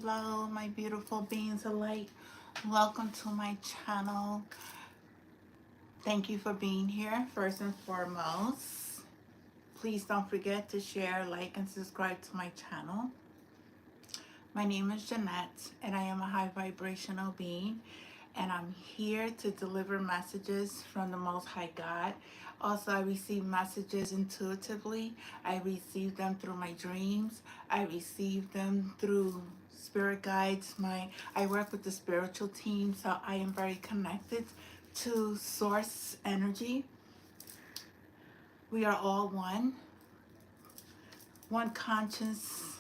Hello, my beautiful beings of light. Welcome to my channel. Thank you for being here, first and foremost. Please don't forget to share, like, and subscribe to my channel. My name is Jeanette, and I am a high vibrational being, and I'm here to deliver messages from the Most High God. Also, I receive messages intuitively. I receive them through my dreams. I receive them through spirit guides. I work with the spiritual team, so I am very connected to source energy. We are all one conscious.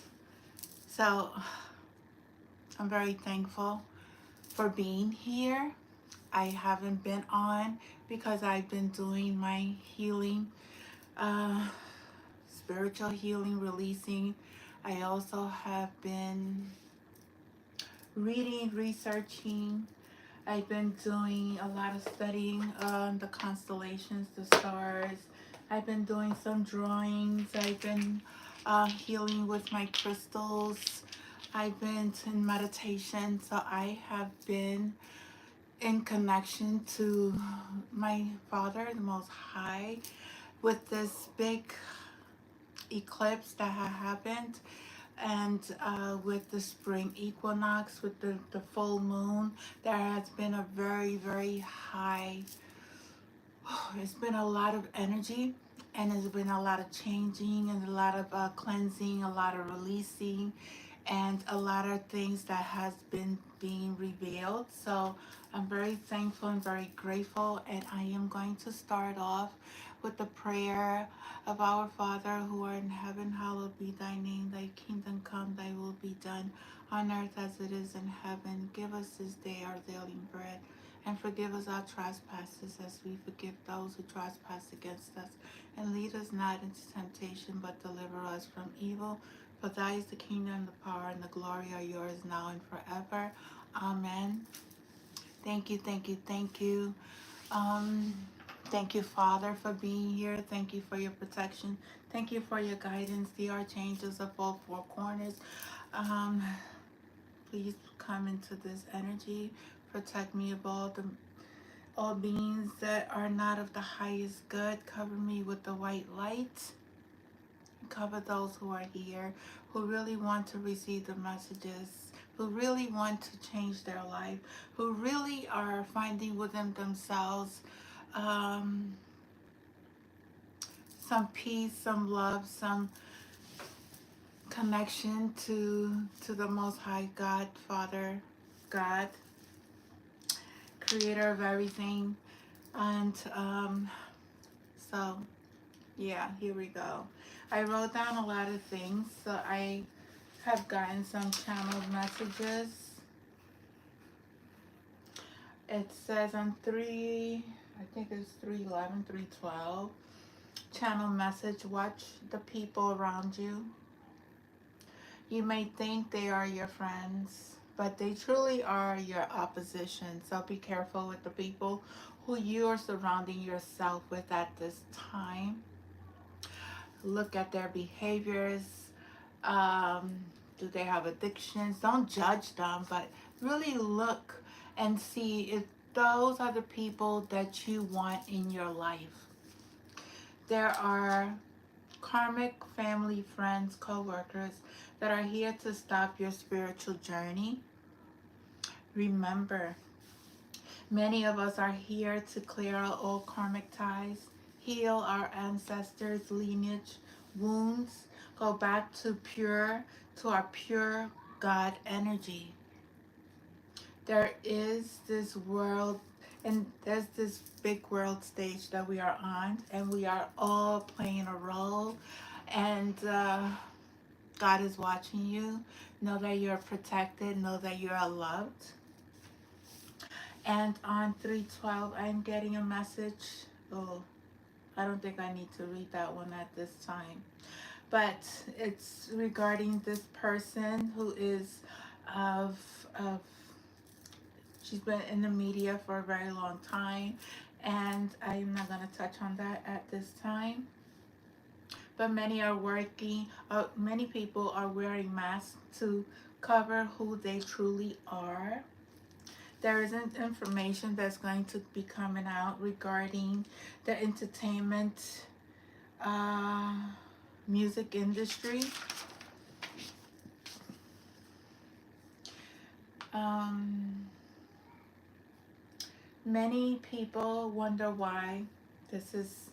So I'm very thankful for being here. I haven't been on because I've been doing my healing, uh, spiritual healing, releasing. I also have been reading, researching. I've been doing a lot of studying on the constellations, the stars. I've been doing some drawings. I've been healing with my crystals. I've been in meditation. So I have been in connection to my Father, the Most High, with this big eclipse that had happened, and with the spring equinox, with the full moon. There has been a very, very high, it's been a lot of energy, and there's been a lot of changing and a lot of cleansing, a lot of releasing, and a lot of things that has been being revealed. So I'm very thankful and very grateful, and I am going to start off with the prayer of our Father who art in heaven. Hallowed be thy name. Thy kingdom come, thy will be done on earth as it is in heaven. Give us this day our daily bread, and forgive us our trespasses as we forgive those who trespass against us. And lead us not into temptation, but deliver us from evil. For thy is the kingdom, the power, and the glory are yours now and forever. Amen. Thank you, thank you, thank you. Um, Thank you, Father, for being here. Thank you for your protection. Thank you for your guidance, the archangels of all four corners. Um, Please come into this energy. Protect me of all beings that are not of the highest good. Cover me with the white light. Cover those who are here, who really want to receive the messages, who really want to change their life, who really are finding within themselves um, some peace, some love, some connection to the Most High God, Father, God, Creator of everything. And so, yeah, here we go. I wrote down a lot of things, so I have gotten some channeled messages. It says on 3, I think it's 311, 312. Channel message, watch the people around you. You may think they are your friends, but they truly are your opposition. So be careful with the people who you are surrounding yourself with at this time. Look at their behaviors. Um, do they have addictions? Don't judge them, but really look and see if those are the people that you want in your life. There are karmic family, friends, co-workers that are here to stop your spiritual journey. Remember, many of us are here to clear our old karmic ties, heal our ancestors' lineage wounds, go back to our pure God energy. There is this world, and there's this big world stage that we are on, and we are all playing a role, and God is watching you. Know that you're protected. Know that you are loved. And on 312, I'm getting a message. Oh, I don't think I need to read that one at this time. But it's regarding this person who is of, of she's been in the media for a very long time. And I'm not going to touch on that at this time. But many are working, many people are wearing masks to cover who they truly are. There is information that's going to be coming out regarding the entertainment uh, music industry. Um, many people wonder why this is.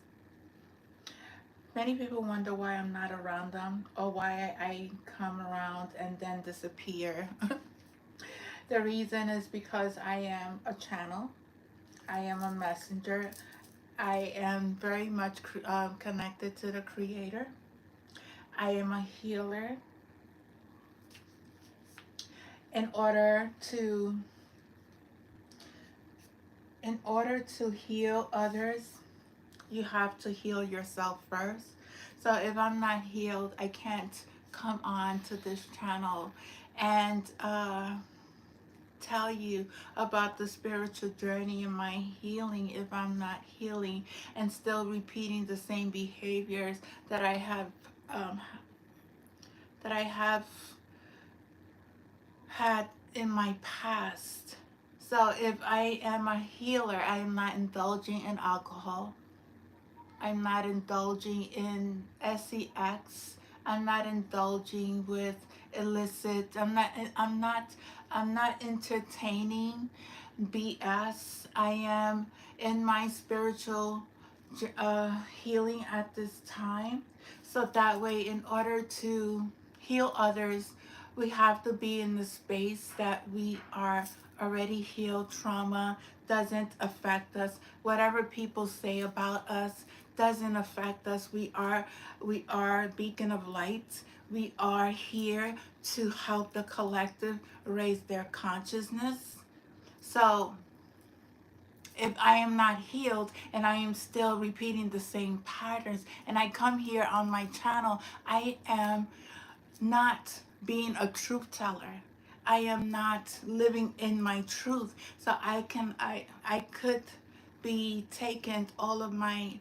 Many people wonder why I'm not around them or why I come around and then disappear. The reason is because I am a channel. I am a messenger. I am very much connected to the Creator. I am a healer. In order to heal others, you have to heal yourself first. So if I'm not healed, I can't come on to this channel and tell you about the spiritual journey and my healing if I'm not healing and still repeating the same behaviors that um, I have had in my past. So if I am a healer, I am not indulging in alcohol. I'm not indulging in sex. I'm not indulging with illicit. I'm not entertaining BS. I am in my spiritual healing at this time. So that way, in order to heal others, we have to be in the space that we are already healed. Trauma doesn't affect us. Whatever people say about us doesn't affect us. We are a beacon of light. We are here to help the collective raise their consciousness. So if I am not healed and I am still repeating the same patterns and I come here on my channel, I am not being a truth teller. I am not living in my truth. So I could be taking all of my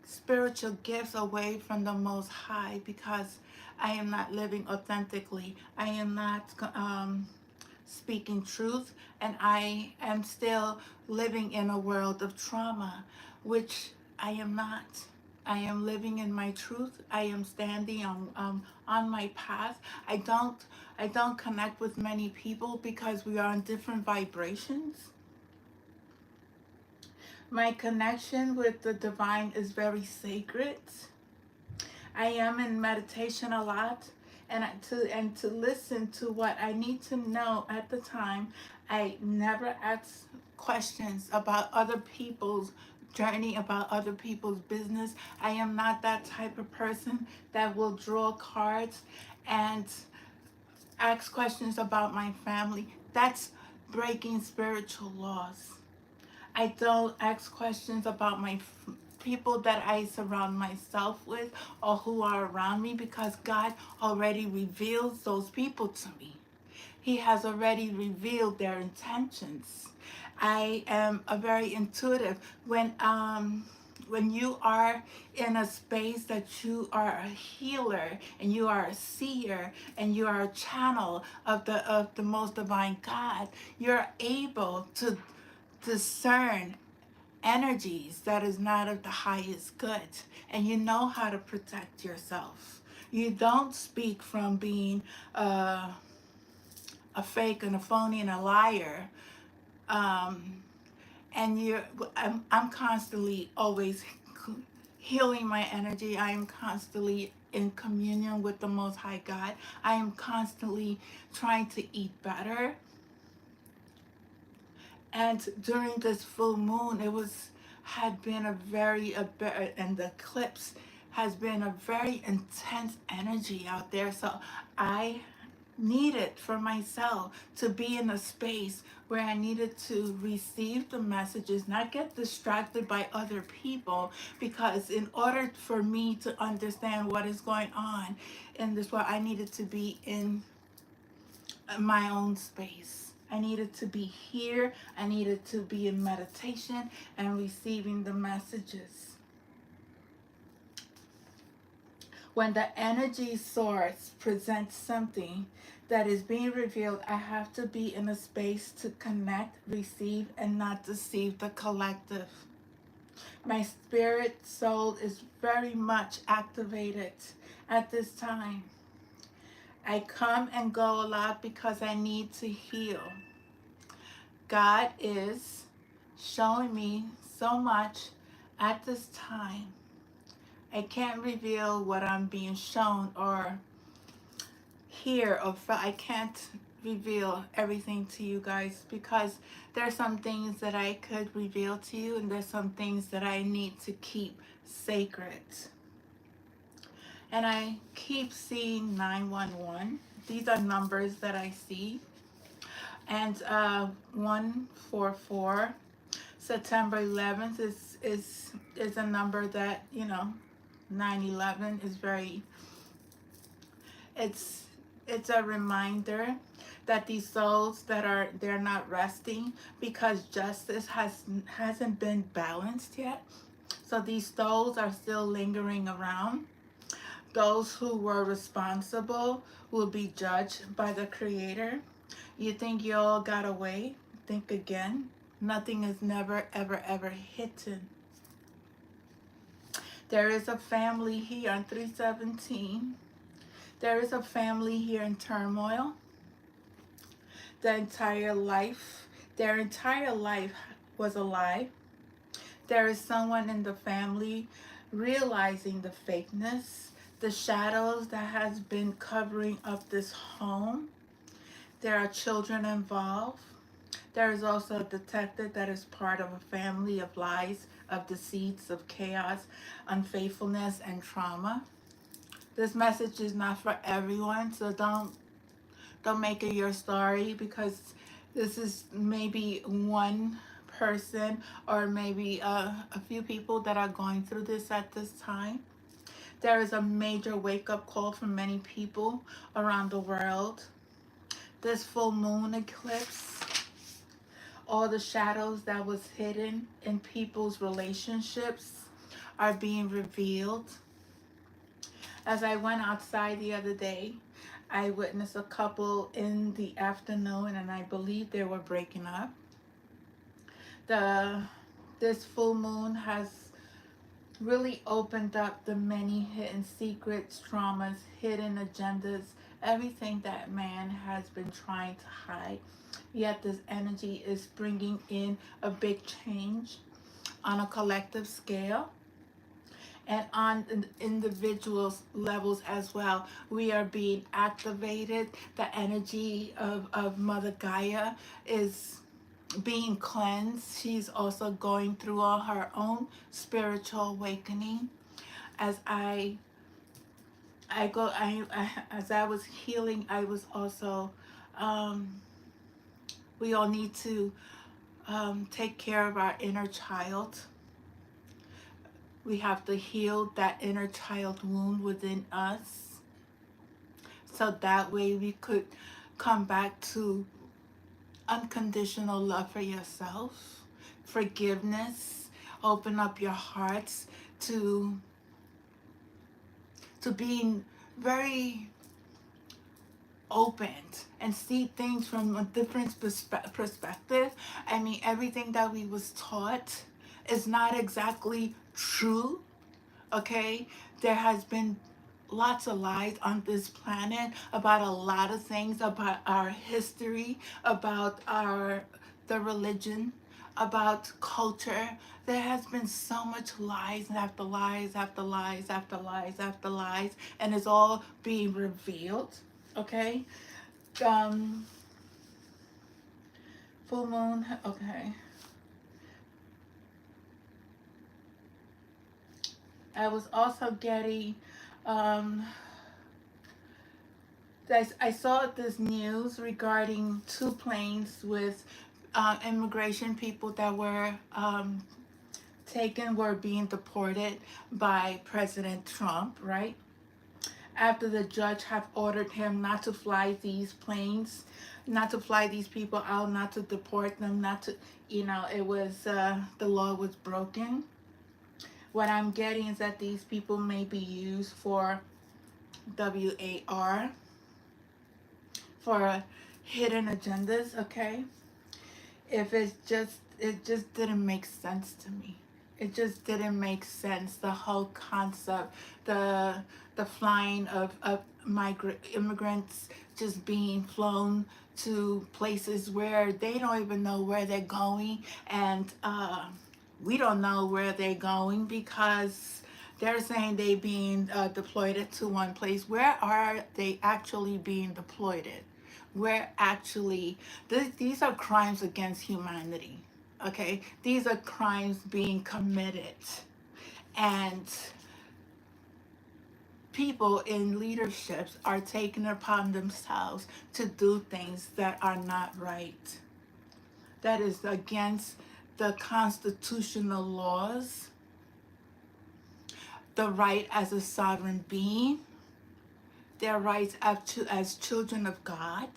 spiritual gifts away from the Most High because I am not living authentically. I am not speaking truth, and I am still living in a world of trauma, which I am not. I am living in my truth. I am standing on my path. I don't connect with many people because we are on different vibrations. My connection with the divine is very sacred. I am in meditation a lot, and to listen to what I need to know at the time. I never ask questions about other people's journey, about other people's business. I am not that type of person that will draw cards and ask questions about my family. That's breaking spiritual laws. I don't ask questions about my people that I surround myself with or who are around me because God already reveals those people to me. He has already revealed their intentions. I am a very intuitive. When you are in a space that you are a healer and you are a seer and you are a channel of the most divine God, you're able to discern energies that is not of the highest good, and you know how to protect yourself. You don't speak from being a fake and a phony and a liar. um, and I'm constantly always healing my energy. I am constantly in communion with the Most High God. I am constantly trying to eat better. And during this full moon, had been and the eclipse has been a very intense energy out there. So I needed for myself to be in a space where I needed to receive the messages, not get distracted by other people, because in order for me to understand what is going on in this world, I needed to be in my own space. I needed to be here. I needed to be in meditation and receiving the messages. When the energy source presents something that is being revealed, I have to be in a space to connect, receive, and not deceive the collective. My spirit soul is very much activated at this time. I come and go a lot because I need to heal. God is showing me so much at this time. I can't reveal what I'm being shown or hear or I can't reveal everything to you guys because there's some things that I could reveal to you and there's some things that I need to keep sacred. And I keep seeing 911. These are numbers that I see. And 144, September 11th is a number that, 9/11 is very, it's it's a reminder that these souls they're not resting because justice hasn't been balanced yet. So these souls are still lingering around. Those who were responsible will be judged by the Creator. You think you all got away? Think again. Nothing is never, ever, ever hidden. There is a family here on 317. There is a family here in turmoil. Their entire life was a lie. There is someone in the family realizing the fakeness, the shadows that has been covering up this home. There are children involved. There is also a detective that is part of a family of lies, of deceits, of chaos, unfaithfulness, and trauma. This message is not for everyone, so don't make it your story because this is maybe one person or maybe a few people that are going through this at this time. There is a major wake-up call for many people around the world. This full moon eclipse, all the shadows that was hidden in people's relationships are being revealed. As I went outside the other day, I witnessed a couple in the afternoon and I believe they were breaking up. This full moon has really opened up the many hidden secrets, traumas, hidden agendas, everything that man has been trying to hide. Yet this energy is bringing in a big change on a collective scale and on individuals levels as well. We are being activated. The energy of Mother Gaia is being cleansed. She's also going through all her own spiritual awakening. As as I was healing, I was also we all need to take care of our inner child. We have to heal that inner child wound within us so that way we could come back to unconditional love for yourself, forgiveness, open up your hearts to being very opened and see things from a different perspective. I mean, everything that we was taught is not exactly true, okay? There has been lots of lies on this planet about a lot of things, about our history, about the religion, about culture. There has been so much lies after lies after lies after lies after lies, and it's all being revealed, okay? Um, Full moon, okay. I was also getting, um, I saw this news regarding two planes with immigration people that were taken, were being deported by President Trump, right? After the judge have ordered him not to fly these planes, not to fly these people out, not to deport them, not to, it was, the law was broken. What I'm getting is that these people may be used for WAR, for hidden agendas, okay? If it just didn't make sense to me. It just didn't make sense. The whole concept, the the flying of migrant immigrants just being flown to places where they don't even know where they're going, and we don't know where they're going because they're saying they being deployed to one place. Where are they actually being deployed? Where actually these are crimes against humanity. Okay, these are crimes being committed, and people in leaderships are taking it upon themselves to do things that are not right. That is against the constitutional laws, the right as a sovereign being, their rights as children of God.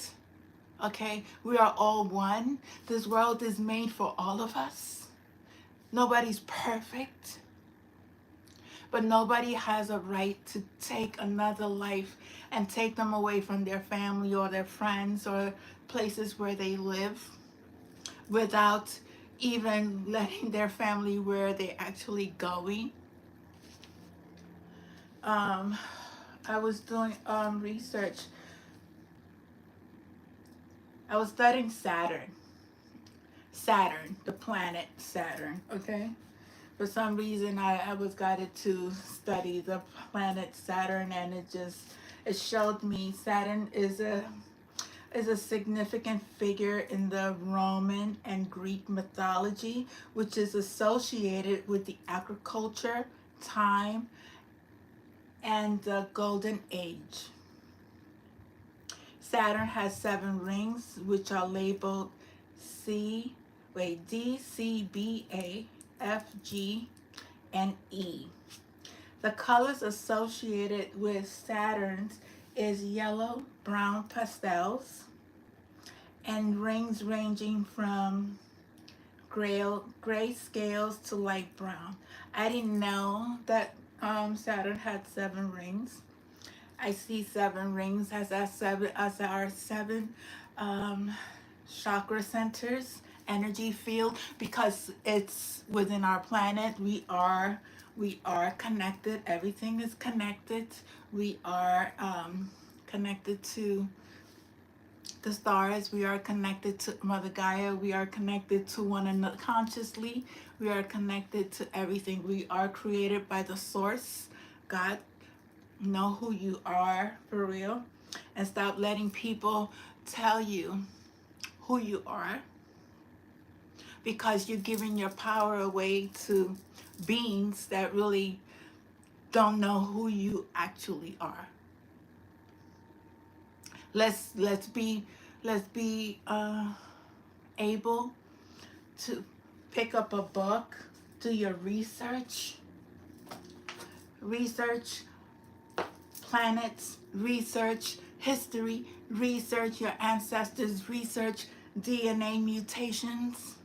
Okay, we are all one. This world is made for all of us. Nobody's perfect, but nobody has a right to take another life and take them away from their family or their friends or places where they live without even letting their family where they're actually going. Um, I was doing research. I was studying Saturn, the planet Saturn, okay? For some reason, I was guided to study the planet Saturn, and it showed me Saturn is a significant figure in the Roman and Greek mythology, which is associated with the agriculture, time, and the Golden Age. Saturn has 7 rings, which are labeled D, C, B, A, F, G, and E. The colors associated with Saturn's is yellow, brown pastels, and rings ranging from gray scales to light brown. I didn't know that Saturn had 7 rings. I see 7 rings as our 7 um, chakra centers, energy field, because it's within our planet. We are connected. Everything is connected. We are connected to the stars. We are connected to Mother Gaia. We are connected to one another consciously. We are connected to everything. We are created by the source, God. Know who you are for real, and stop letting people tell you who you are, because you're giving your power away to beings that really don't know who you actually are. Let's be able to pick up a book, do your research planets, research history, research your ancestors, research DNA mutations,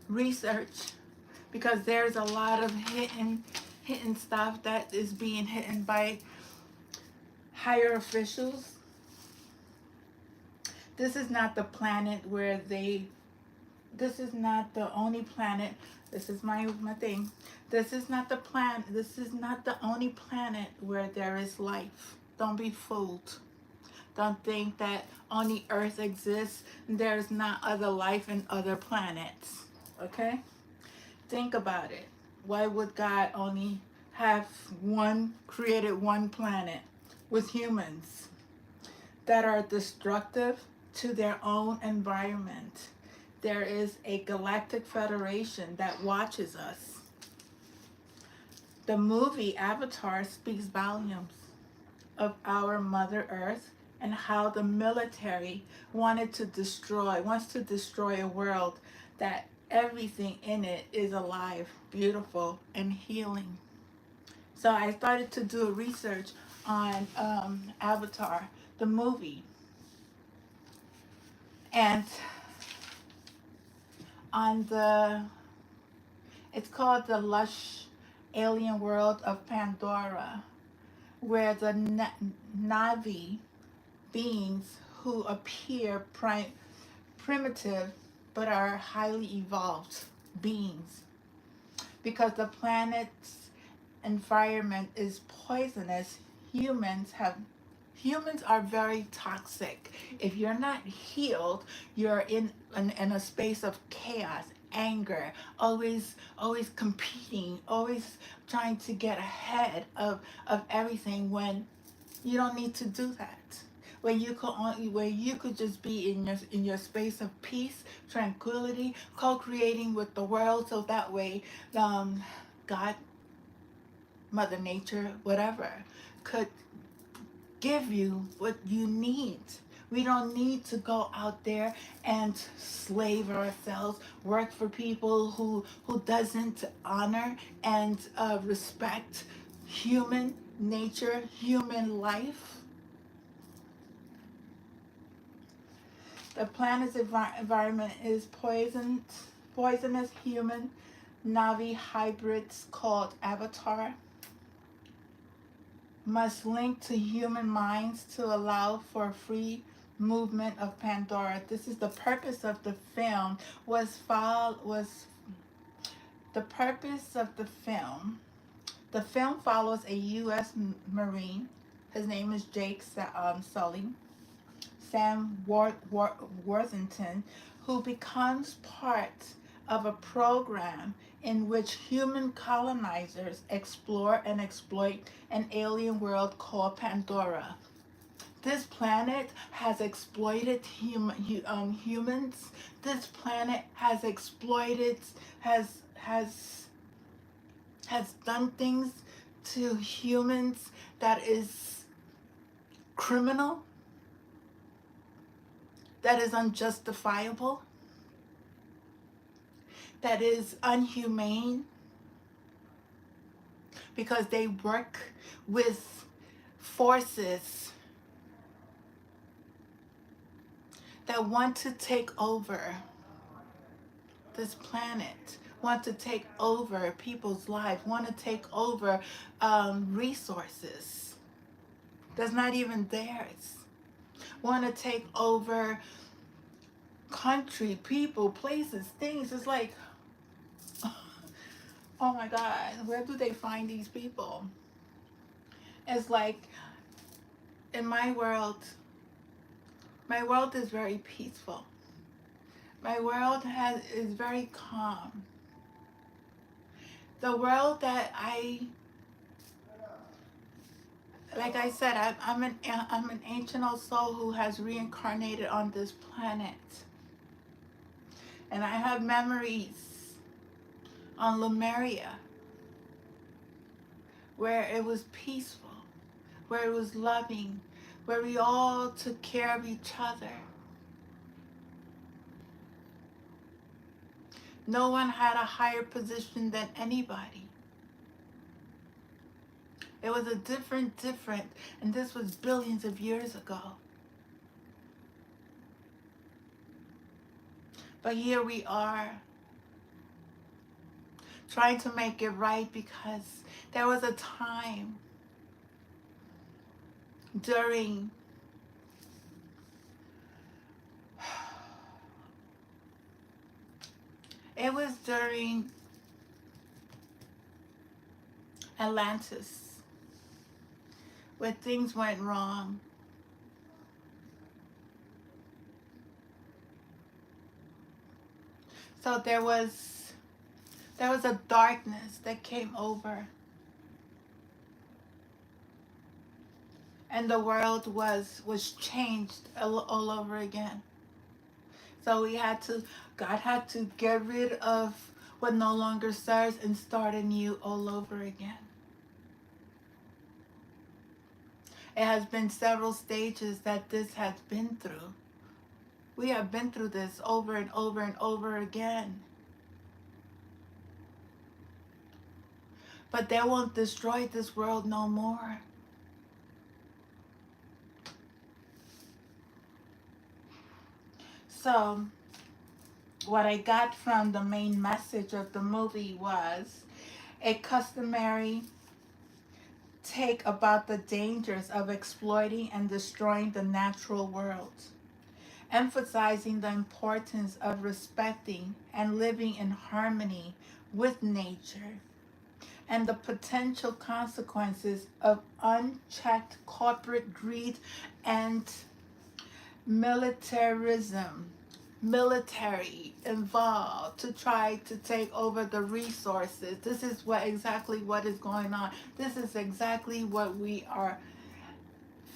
research, because there's a lot of hidden stuff that is being hidden by higher officials. This is not the planet where they this is not the only planet. This is my thing. This is not the only planet where there is life. Don't be fooled. Don't think that only Earth exists and there's not other life in other planets. Okay? Think about it. Why would God only have created one planet with humans that are destructive to their own environment? There is a galactic federation that watches us. The movie Avatar speaks volumes of our Mother Earth and how the military wants to destroy a world that everything in it is alive, beautiful, and healing. So I started to do research on Avatar, the movie, and on it's called the lush alien world of Pandora, where the Navi beings who appear primitive but are highly evolved beings. Because the planet's environment is poisonous, humans are very toxic. If you're not healed, you're in a space of chaos, anger, always competing, always trying to get ahead of everything when you don't need to do that. Where you could just be in your space of peace, tranquility, co-creating with the world, so that way, God, Mother Nature, whatever, could give you what you need. We don't need to go out there and slave ourselves, work for people who doesn't honor and respect human nature, human life. The planet's environment is poisonous human Navi hybrids called Avatar must link to human minds to allow for free movement of Pandora. This is the purpose of the film. Was the purpose of the film? The film follows a U.S. Marine. His name is Jake Sully. Sam Worthington, who becomes part of a program in which human colonizers explore and exploit an alien world called Pandora. This planet has exploited humans. This planet has exploited, has done things to humans that is criminal, that is unjustifiable, that is unhumane, because they work with forces that want to take over this planet, want to take over people's lives, want to take over resources that's not even theirs, want to take over country, people, places, things. It's like, oh my God, where do they find these people? It's like, in my world is very peaceful. My world is very calm. The world that like I said, I'm an ancient old soul who has reincarnated on this planet. And I have memories on Lemuria where it was peaceful, where it was loving, where we all took care of each other. No one had a higher position than anybody. It was a different, and this was billions of years ago. But here we are, trying to make it right, because there was a time during it was during Atlantis where things went wrong. So there was a darkness that came over, and the world was changed all over again. So God had to get rid of what no longer serves and start anew all over again. It has been several stages that this has been through. We have been through this over and over and over again. But they won't destroy this world no more. So, what I got from the main message of the movie was a customary take about the dangers of exploiting and destroying the natural world, emphasizing the importance of respecting and living in harmony with nature and the potential consequences of unchecked corporate greed and militarism, military involved to try to take over the resources. This is exactly what is going on. This is exactly what we are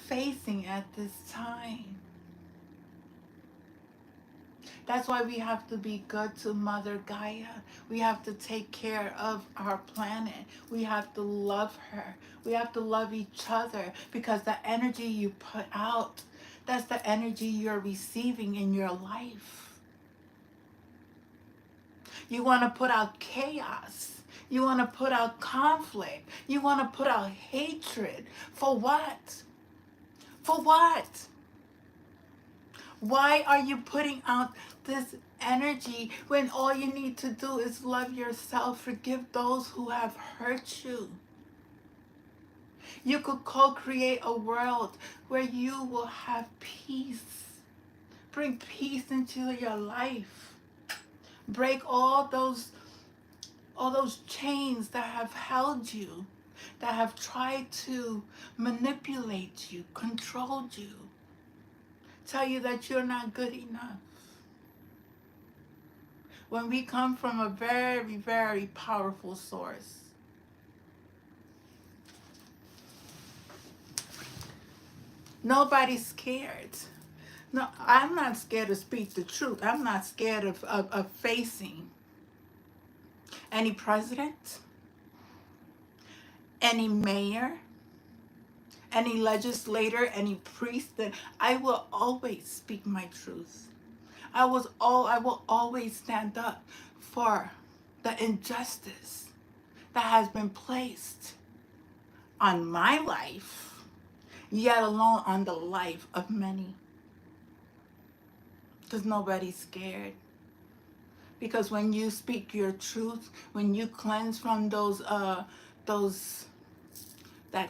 facing at this time. That's why we have to be good to Mother Gaia. We have to take care of our planet. We have to love her. We have to love each other, because the energy you put out, that's the energy you're receiving in your life. You want to put out chaos. You want to put out conflict. You want to put out hatred. For what? For what? Why are you putting out this energy when all you need to do is love yourself, forgive those who have hurt you? You could co-create a world where you will have peace. Bring peace into your life. Break all those chains that have held you, that have tried to manipulate you, controlled you, tell you that you're not good enough. When we come from a very, very powerful source, nobody's scared. No, I'm not scared to speak the truth. I'm not scared of facing any president, any mayor, any legislator, any priest. That I will always speak my truth. I will always stand up for the injustice that has been placed on my life, yet alone on the life of many. Because nobody's scared. Because when you speak your truth, when you cleanse from that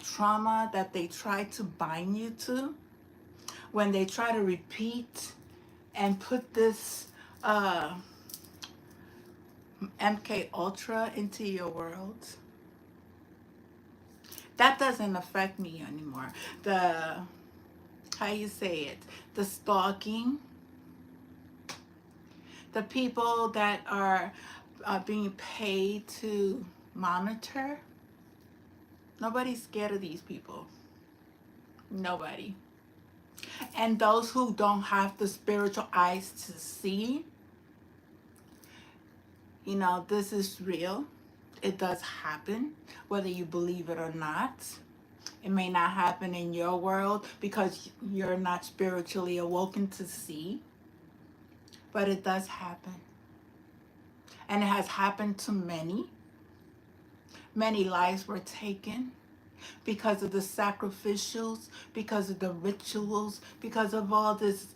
trauma that they try to bind you to, when they try to repeat and put this MK Ultra into your world, that doesn't affect me anymore. The stalking, the people that are being paid to monitor, nobody's scared of these people. Nobody. And those who don't have the spiritual eyes to see, this is real. It does happen, whether you believe it or not. It may not happen in your world because you're not spiritually awoken to see, but it does happen. And it has happened to many. Many lives were taken because of the sacrificials, because of the rituals, because of all this.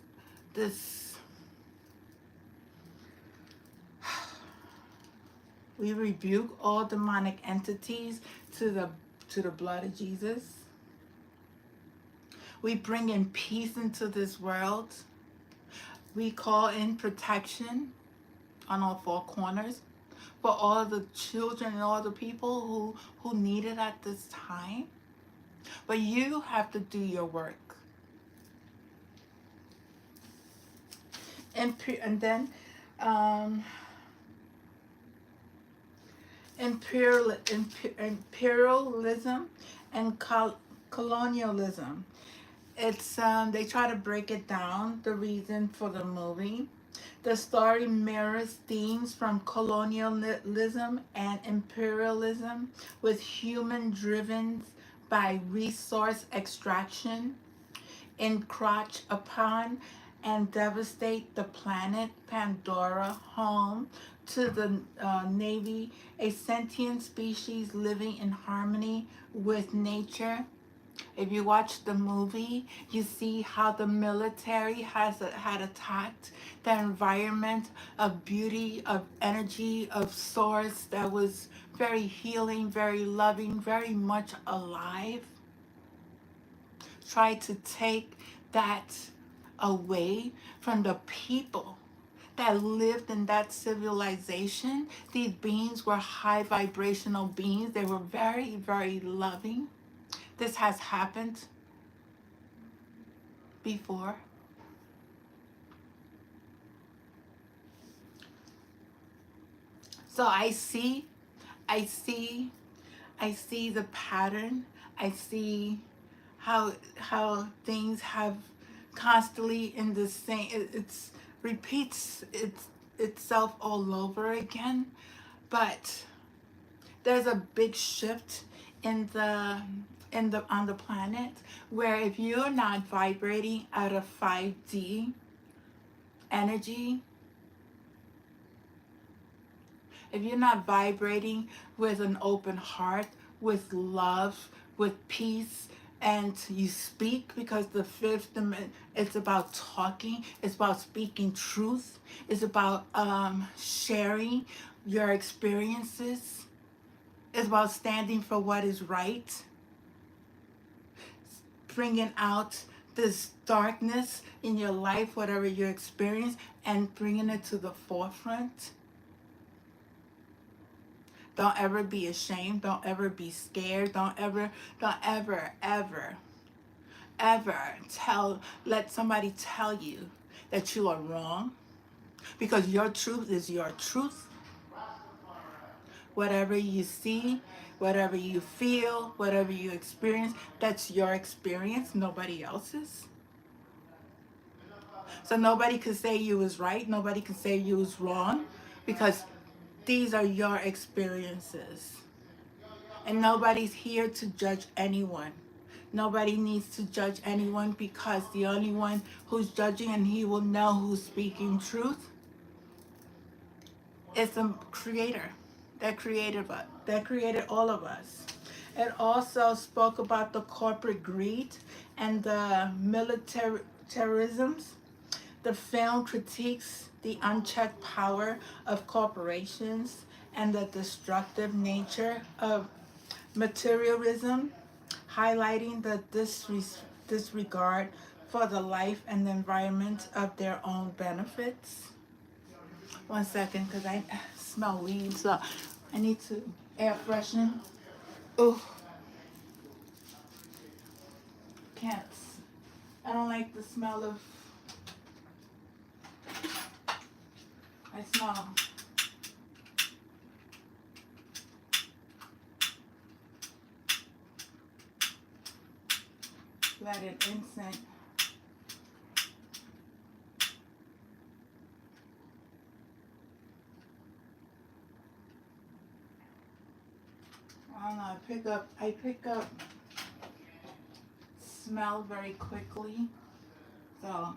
We rebuke all demonic entities to the blood of Jesus. We bring in peace into this world. We call in protection on all four corners for all the children and all the people who need it at this time. But you have to do your work. And then imperialism and colonialism. It's they try to break it down, the reason for the movie. The story mirrors themes from colonialism and imperialism, with human driven by resource extraction, encroach upon and devastate the planet Pandora, home to the Navy, a sentient species living in harmony with nature. If you watch the movie, you see how the military had attacked the environment of beauty, of energy, of source that was very healing, very loving, very much alive, try to take that away from the people that lived in that civilization. These beings were high vibrational beings. They were very, very loving. This has happened before. So I see, I see the pattern. I see how things have constantly in the same. It's repeats itself all over again, but there's a big shift in the on the planet where if you're not vibrating at a 5D energy, if you're not vibrating with an open heart, with love, with peace, and you speak, because the fifth dimension, it's about talking, it's about speaking truth, it's about sharing your experiences, it's about standing for what is right, bringing out this darkness in your life, whatever you experience, and bringing it to the forefront. Don't ever be ashamed. Don't ever be scared. Don't ever, ever let somebody tell you that you are wrong, because your truth is your truth. Whatever you see, whatever you feel, whatever you experience, that's your experience, nobody else's. So nobody can say you was right, nobody can say you was wrong, because these are your experiences. And nobody's here to judge anyone. Nobody needs to judge anyone, because the only one who's judging, and he will know who's speaking truth, is the creator that created us, that created all of us. It also spoke about the corporate greed and the militarisms. The film critiques the unchecked power of corporations and the destructive nature of materialism, highlighting the disregard for the life and the environment of their own benefits. One second, because I smell weed, so I need to air freshen. Oh, can't. I don't like the smell of. I smell. Let it incense. I don't know. I pick up smell very quickly. So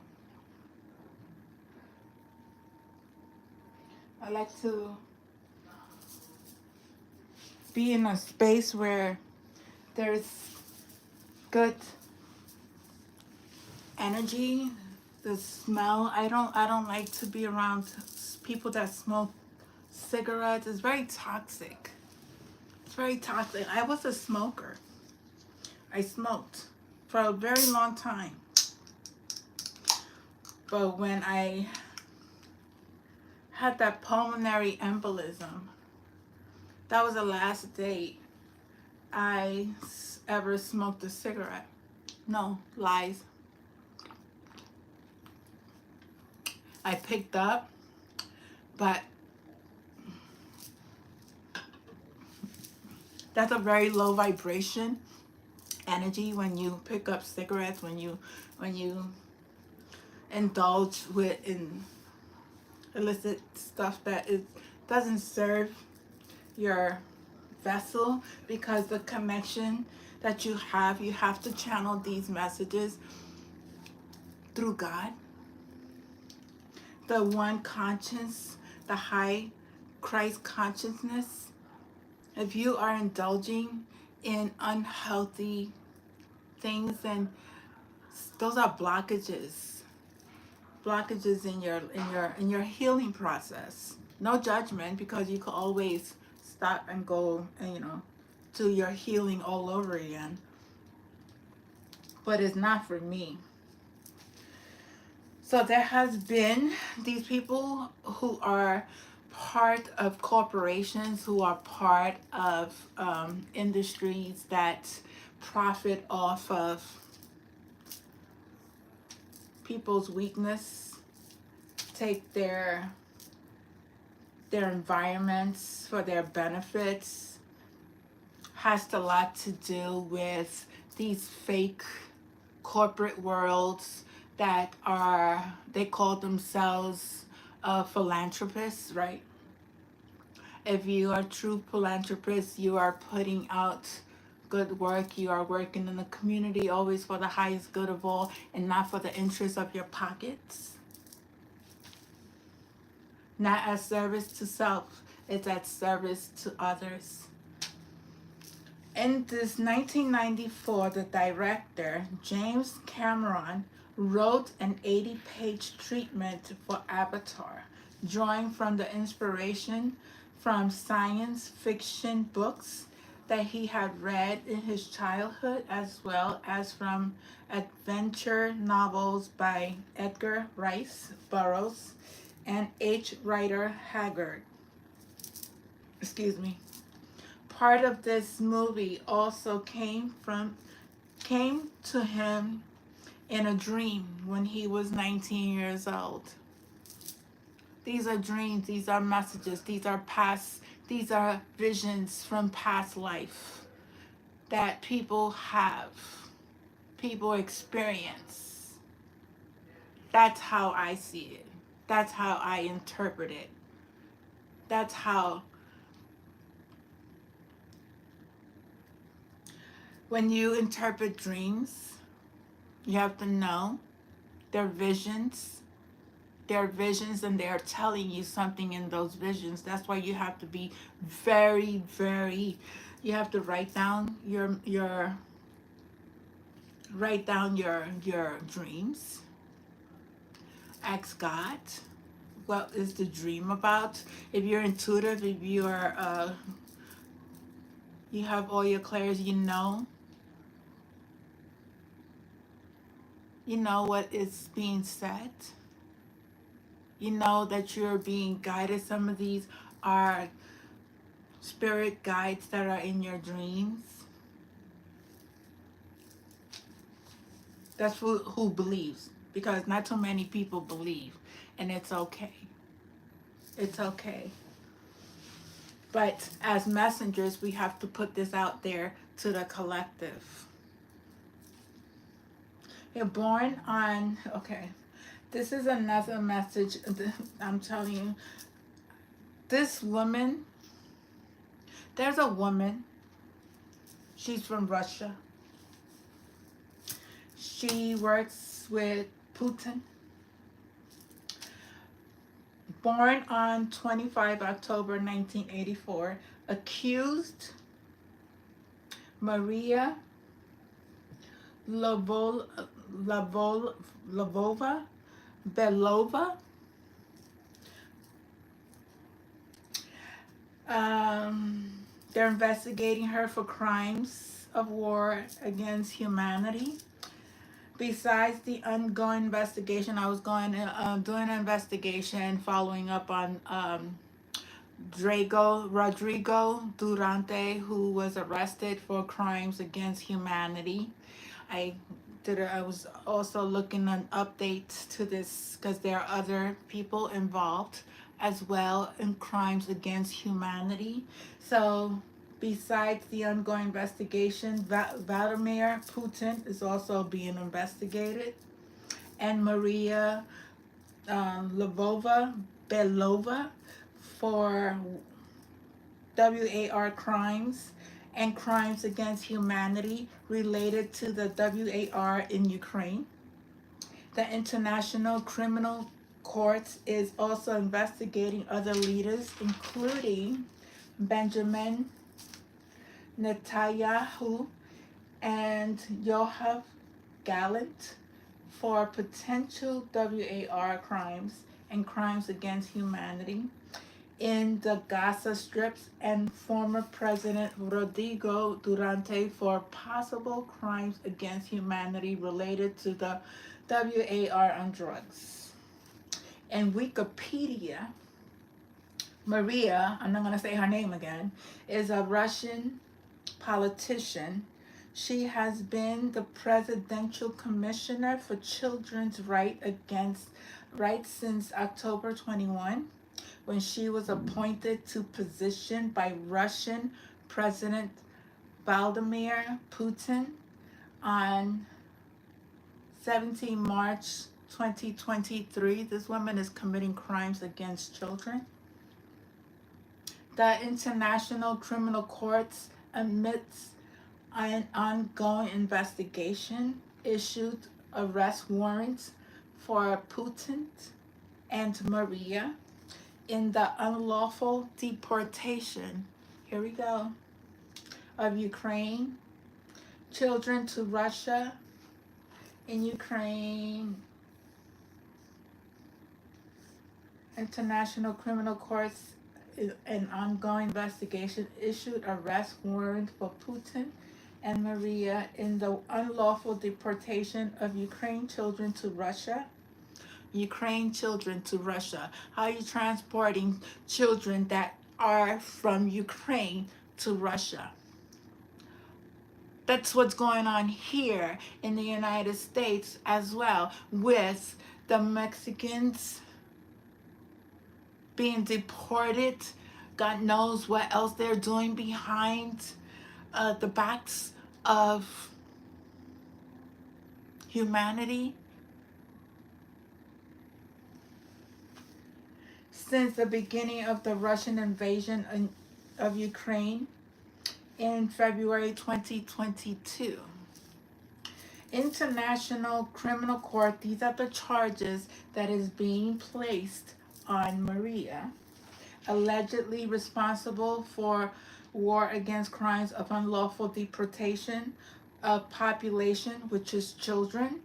I like to be in a space where there's good energy, the smell. I don't like to be around people that smoke cigarettes. It's very toxic. It's very toxic. I was a smoker. I smoked for a very long time. But when I had that pulmonary embolism, that was the last day I ever smoked a cigarette. No, lies. I picked up, but that's a very low vibration energy when you pick up cigarettes, when you indulge with illicit stuff that it doesn't serve your vessel, because the connection that you have to channel these messages through God, the one conscience, the high Christ consciousness. If you are indulging in unhealthy things, then those are blockages in your healing process. No judgment, because you can always stop and go and, do your healing all over again. But it's not for me. So there has been these people who are part of corporations, who are part of industries that profit off of people's weakness, take their environments for their benefits. Has a lot to do with these fake corporate worlds that they call themselves philanthropists, right? If you are a true philanthropist, you are putting out good work. You are working in the community always for the highest good of all and not for the interest of your pockets. Not as service to self, it's as service to others. In this 1994, the director, James Cameron, wrote an 80-page treatment for Avatar, drawing from the inspiration from science fiction books that he had read in his childhood, as well as from adventure novels by Edgar Rice Burroughs and H. Rider Haggard. Excuse me. Part of this movie also came to him in a dream when he was 19 years old. These are dreams, these are messages, these are visions from past life that people have, people experience. That's how I see it. That's how I interpret it. That's how, when you interpret dreams, you have to know they're visions. They're visions and they're telling you something in those visions. That's why you have to be very, very, you have to write down your dreams. Ask God, what is the dream about? If you're intuitive, if you're you have all your clairs, you know what is being said. You know that you're being guided. Some of these are spirit guides that are in your dreams. That's who believes, because not too many people believe, and it's okay. It's okay. But as messengers, we have to put this out there to the collective. You're born on, okay, this is another message. I'm telling you, this woman, there's a woman, she's from Russia. She works with Putin. Born on 25 October 1984, accused Maria Belova. They're investigating her for crimes of war against humanity. Besides the ongoing investigation, I was doing an investigation following up on Rodrigo Durante, who was arrested for crimes against humanity. I was also looking at updates to this because there are other people involved as well in crimes against humanity. So besides the ongoing investigation, Vladimir Putin is also being investigated, and Maria Belova for WAR crimes and crimes against humanity related to the WAR in Ukraine. The International Criminal Court is also investigating other leaders, including Benjamin Netanyahu and Yoav Gallant, for potential WAR crimes and crimes against humanity. in the Gaza strips and former President Rodrigo Durante for possible crimes against humanity related to the WAR on drugs. In Wikipedia, Maria, I'm not going to say her name again, is a Russian politician. She has been the Presidential Commissioner for Children's Rights since October 21, when she was appointed to position by Russian President Vladimir Putin on 17 March 2023. This woman is committing crimes against children. The International Criminal Courts, amidst an ongoing investigation, issued arrest warrants for Putin and Maria in the unlawful deportation, here we go, of Ukraine children to Russia. In Ukraine, International Criminal Courts, an ongoing investigation, issued arrest warrant for Putin and Maria in the unlawful deportation of Ukraine children to Russia. Ukraine children to Russia. How are you transporting children that are from Ukraine to Russia? That's what's going on here in the United States as well, with the Mexicans being deported. God knows what else they're doing behind the backs of humanity. Since the beginning of the Russian invasion of Ukraine in February 2022. International Criminal Court, these are the charges that is being placed on Maria, allegedly responsible for war against crimes of unlawful deportation of population, which is children,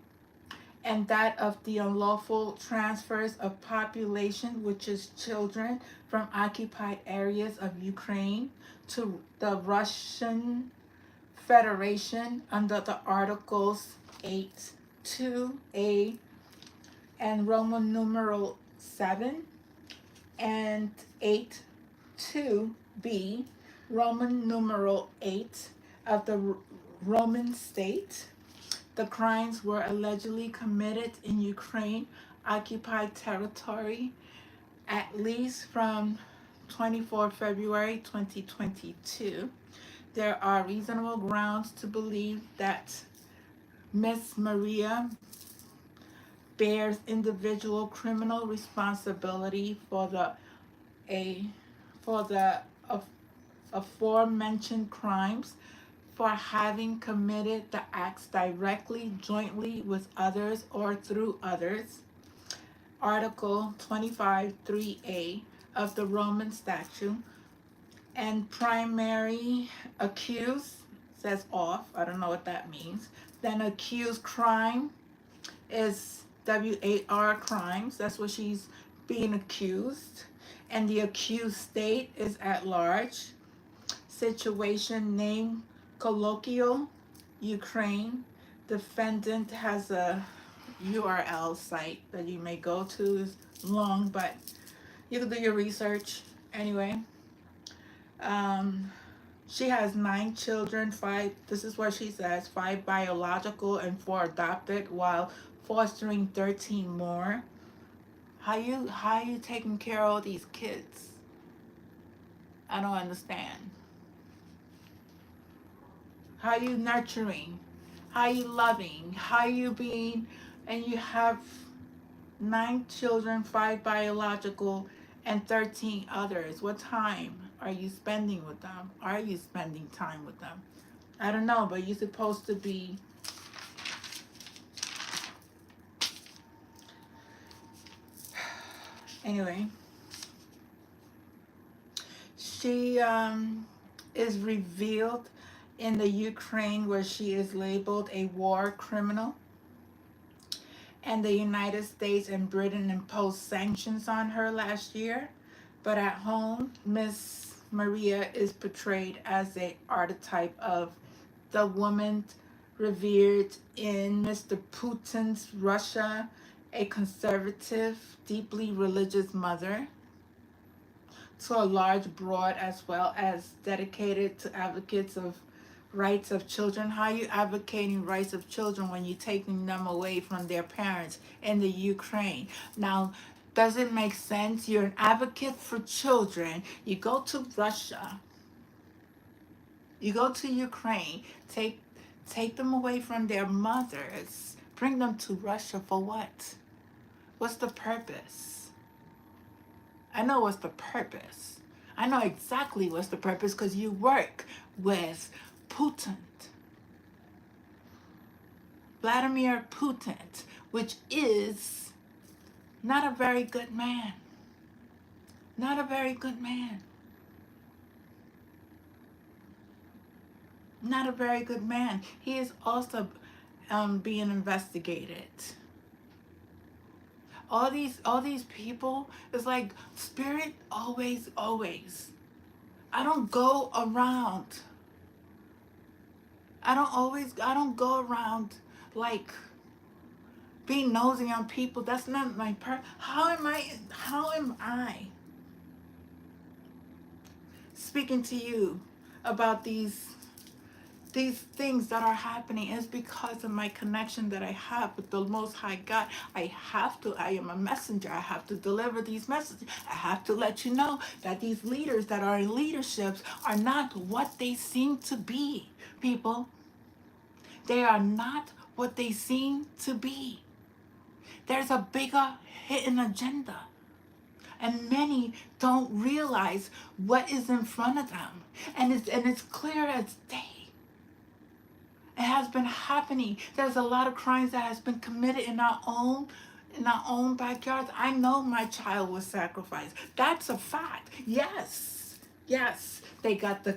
and that of the unlawful transfers of population, which is children, from occupied areas of Ukraine to the Russian Federation under the Articles 8.2a and Roman numeral 7 and 8.2b, Roman numeral 8 of the Roman state. The crimes were allegedly committed in Ukraine occupied territory at least from 24 February 2022. There are reasonable grounds to believe that Miss Maria bears individual criminal responsibility for the aforementioned crimes, for having committed the acts directly, jointly with others, or through others. Article 25.3a of the Roman Statute. And primary accused says off. I don't know what that means. Then accused crime is WAR crimes. That's what she's being accused. And the accused state is at large. Situation name colloquial Ukraine. Defendant has a URL site that you may go to. It's long, but you can do your research anyway. She has 9 children, 5, this is what she says, 5 biological and 4 adopted, while fostering 13 more. How you taking care of all these kids? I don't understand. How you nurturing? How you loving? How you being, and you have 9 children, 5 biological, and 13 others. What time are you spending with them? Are you spending time with them? I don't know, but you're supposed to be. Anyway, she is revealed in the Ukraine, where she is labeled a war criminal, and the United States and Britain imposed sanctions on her last year But at home, Miss Maria is portrayed as a archetype of the woman revered in Mr. Putin's Russia, a conservative, deeply religious mother to a large broad as well as dedicated to advocates of rights of children. How are you advocating rights of children when you're taking them away from their parents in the Ukraine? Now, does it make sense? You're an advocate for children. You go to Russia, you go to Ukraine, take them away from their mothers, bring them to Russia for what? What's the purpose? I know what's the purpose. I know exactly what's the purpose because you work with Putin, Vladimir Putin, which is not a very good man. Not a very good man. Not a very good man. He is also being investigated. All these people, it's like spirit always. I don't go around. I don't go around like being nosy on people. That's not my how am I speaking to you about these things that are happening? Is because of my connection that I have with the Most High God. I am a messenger. I have to deliver these messages. I have to let you know that these leaders that are in leaderships are not what they seem to be, people. They are not what they seem to be. There's a bigger hidden agenda. And many don't realize what is in front of them. And it's clear as day. It has been happening. There's a lot of crimes that has been committed in our own backyards. I know my child was sacrificed. That's a fact. Yes. Yes. They got the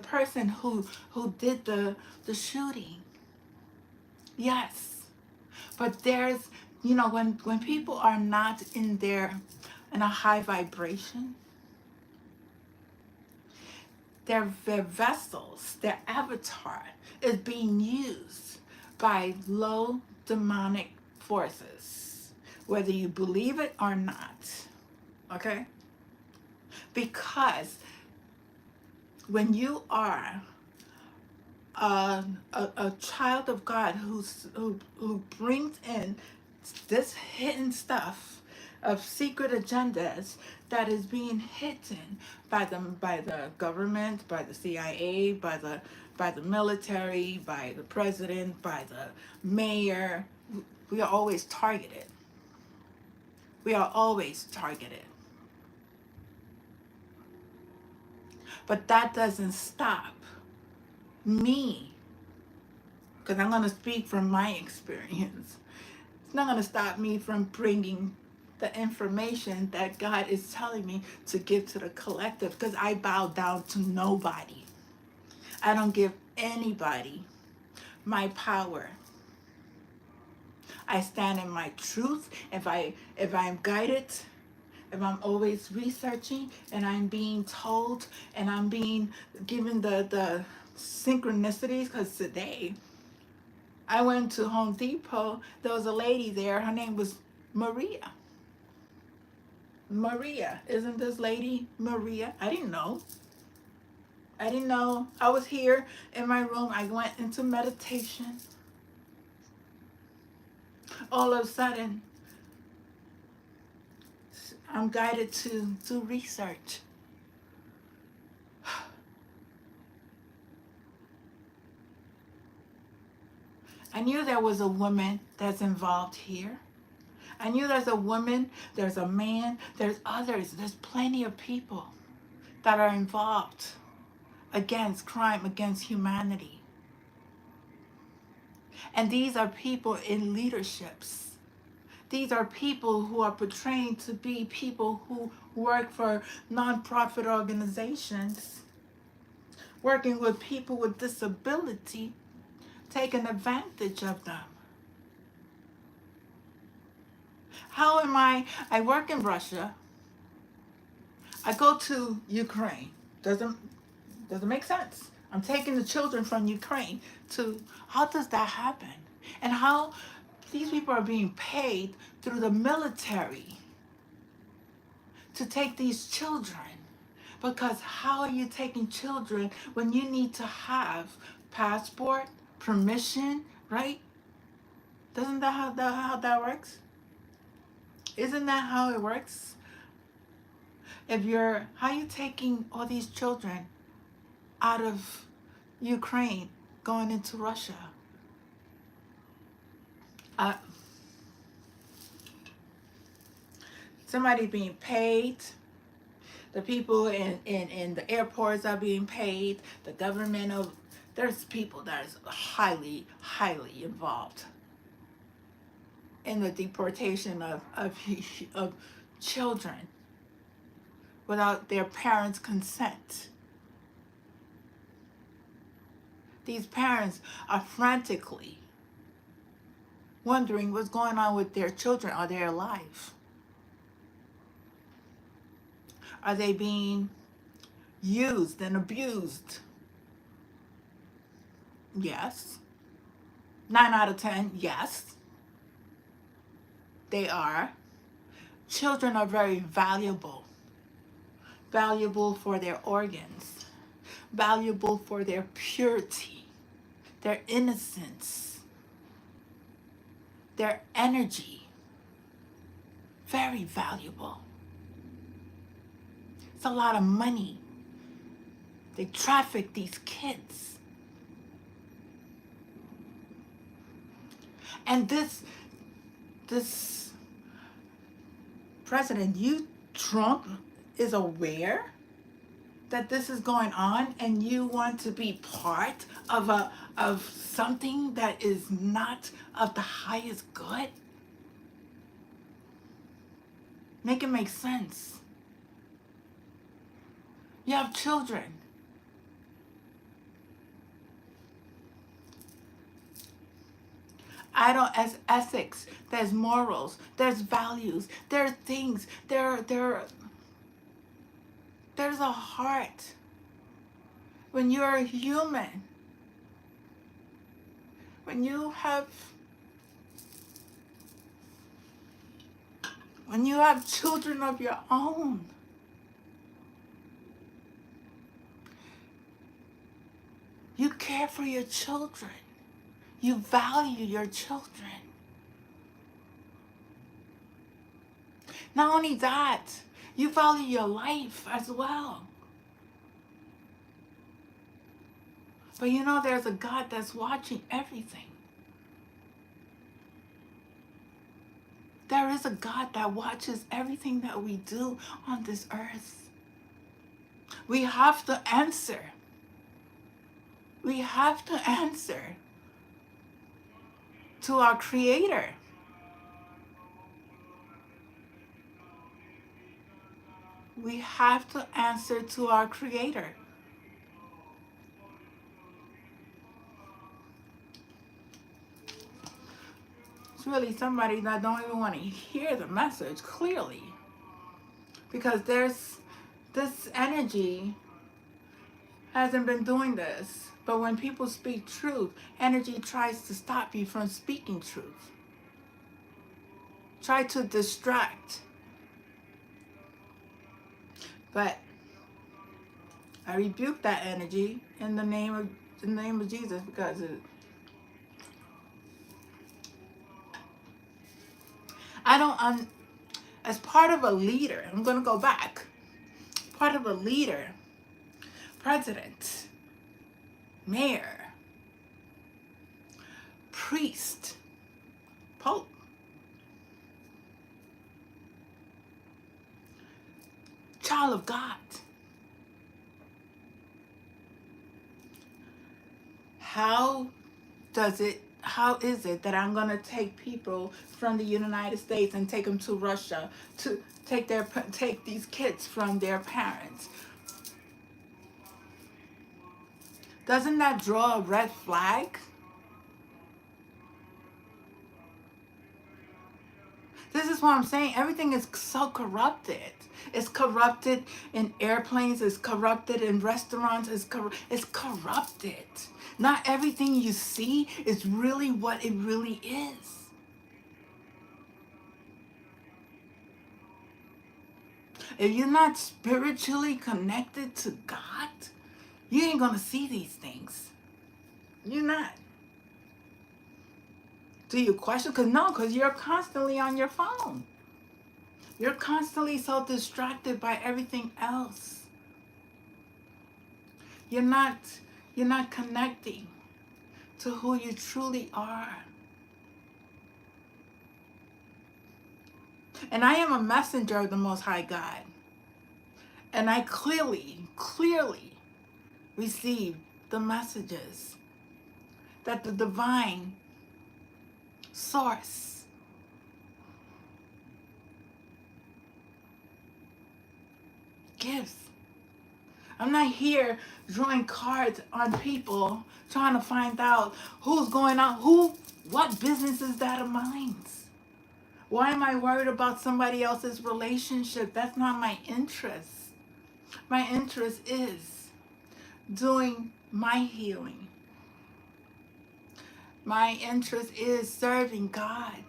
person who did the shooting. Yes. But there's, when people are not in a high vibration, their vessels, their avatar is being used by low demonic forces, whether you believe it or not. Okay? Because when you are a child of God who brings in this hidden stuff of secret agendas that is being hidden by the government, by the CIA, by the military, by the president, by the mayor. We are always targeted. We are always targeted. But that doesn't stop me, because I'm going to speak from my experience. It's not going to stop me from bringing the information that God is telling me to give to the collective, because I bow down to nobody. I don't give anybody my power. I stand in my truth. If I'm guided, if I'm always researching and I'm being told and I'm being given the synchronicities, because today I went to Home Depot, there was a lady there, her name was Maria. Maria, isn't this lady Maria? I didn't know. I was here in my room. I went into meditation. All of a sudden, I'm guided to do research. I knew there was a woman that's involved here. I knew there's a woman, there's a man, there's others. There's plenty of people that are involved against crime, against humanity. And these are people in leaderships. These are people who are portraying to be people who work for nonprofit organizations, working with people with disability, taking advantage of them. How am I work in Russia. I go to Ukraine. Doesn't make sense. I'm taking the children from Ukraine to, how does that happen? And how these people are being paid through the military to take these children. Because how are you taking children when you need to have passport, permission, right? Doesn't that how that works? Isn't that how it works? If you're, how are you taking all these children out of Ukraine going into Russia? Uh, Somebody being paid. The people in the airports are being paid. The government of, there's people that is highly, highly involved in the deportation of children without their parents' consent. These parents are frantically wondering what's going on with their children. Are they alive? Are they being used and abused? Yes. 9 out of 10, yes. They are. Children are very valuable. Valuable for their organs. Valuable for their purity, their innocence, their energy. Very valuable. It's a lot of money. They traffic these kids. And this President, Trump, is aware that this is going on, and you want to be part of something that is not of the highest good? Make it make sense. You have children. I don't, as ethics, there's morals, there's values, there are things, there's a heart. When you're a human, when you have children of your own, you care for your children. You value your children. Not only that, you value your life as well. But you know there's a God that's watching everything. There is a God that watches everything that we do on this earth. We have to answer. We have to answer to our Creator. We have to answer to our Creator. It's really somebody that don't even want to hear the message clearly. Because there's this energy hasn't been doing this. But when people speak truth, energy tries to stop you from speaking truth. Try to distract. But I rebuke that energy in the name of Jesus, because I don't as part of a leader, I'm going to go back. Part of a leader, president, mayor, priest, pope, child of God. How is it that I'm going to take people from the United States and take them to Russia to take these kids from their parents? Doesn't that draw a red flag? This is what I'm saying. Everything is so corrupted. It's corrupted in airplanes. It's corrupted in restaurants. It's corrupted. Not everything you see is really what it really is. If you're not spiritually connected to God, you ain't gonna see these things. You're not. Do you question? Because you're constantly on your phone. You're constantly so distracted by everything else. You're not connecting to who you truly are. And I am a messenger of the Most High God. And I clearly received the messages that the divine source gives. I'm not here drawing cards on people, trying to find out who's going on, what business is that of mine? Why am I worried about somebody else's relationship? That's not my interest. My interest is doing my healing. My interest is serving God.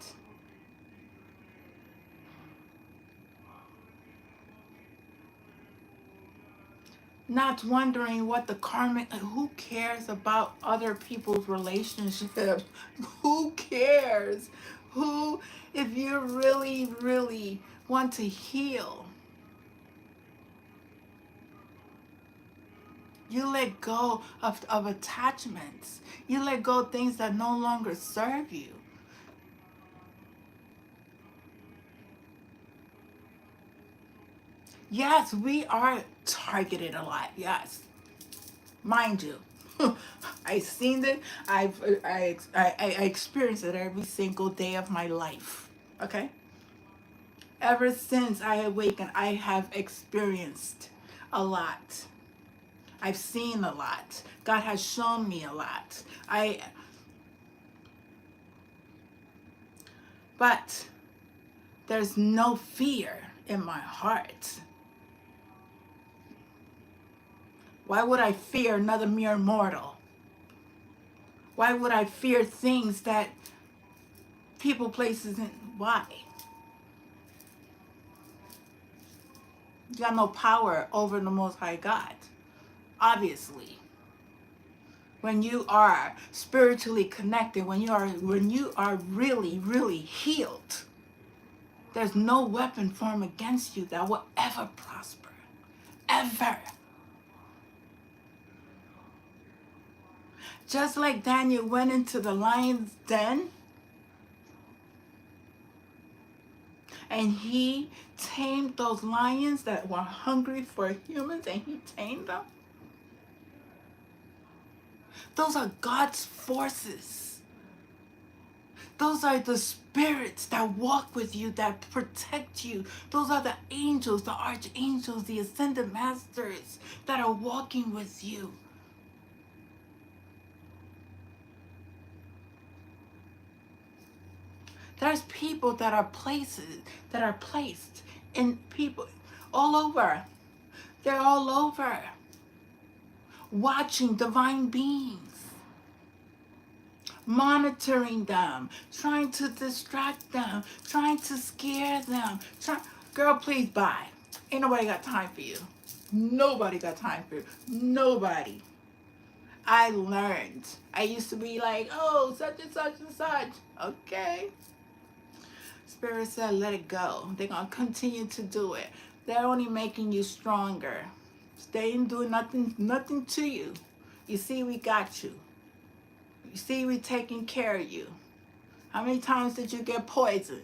Not wondering what the karmic, who cares about other people's relationships? Who cares? If you really want to heal, you let go of attachments. You let go of things that no longer serve you. Yes, we are targeted a lot. Yes, mind you. I've seen it. I experience it every single day of my life. Okay. Ever since I awakened, I have experienced a lot. I've seen a lot. God has shown me a lot. But there's no fear in my heart. Why would I fear another mere mortal? Why would I fear things that people, places, and why? You got no power over the Most High God. Obviously. When you are spiritually connected, when you are really healed, there's no weapon formed against you that will ever prosper. Ever. Just like Daniel went into the lion's den and he tamed those lions that were hungry for humans, and he tamed them. Those are God's forces. Those are the spirits that walk with you, that protect you. Those are the angels, the archangels, the ascended masters that are walking with you. There's people that are placed in people all over. They're all over watching divine beings, monitoring them, trying to distract them, trying to scare them. Girl, please bye. Ain't nobody got time for you. Nobody got time for you. Nobody. I learned. I used to be like, oh, such and such and such. Okay. Spirit said, let it go. They're going to continue to do it. They're only making you stronger. They ain't doing nothing to you. You see, we got you. You see, we taking care of you. How many times did you get poisoned?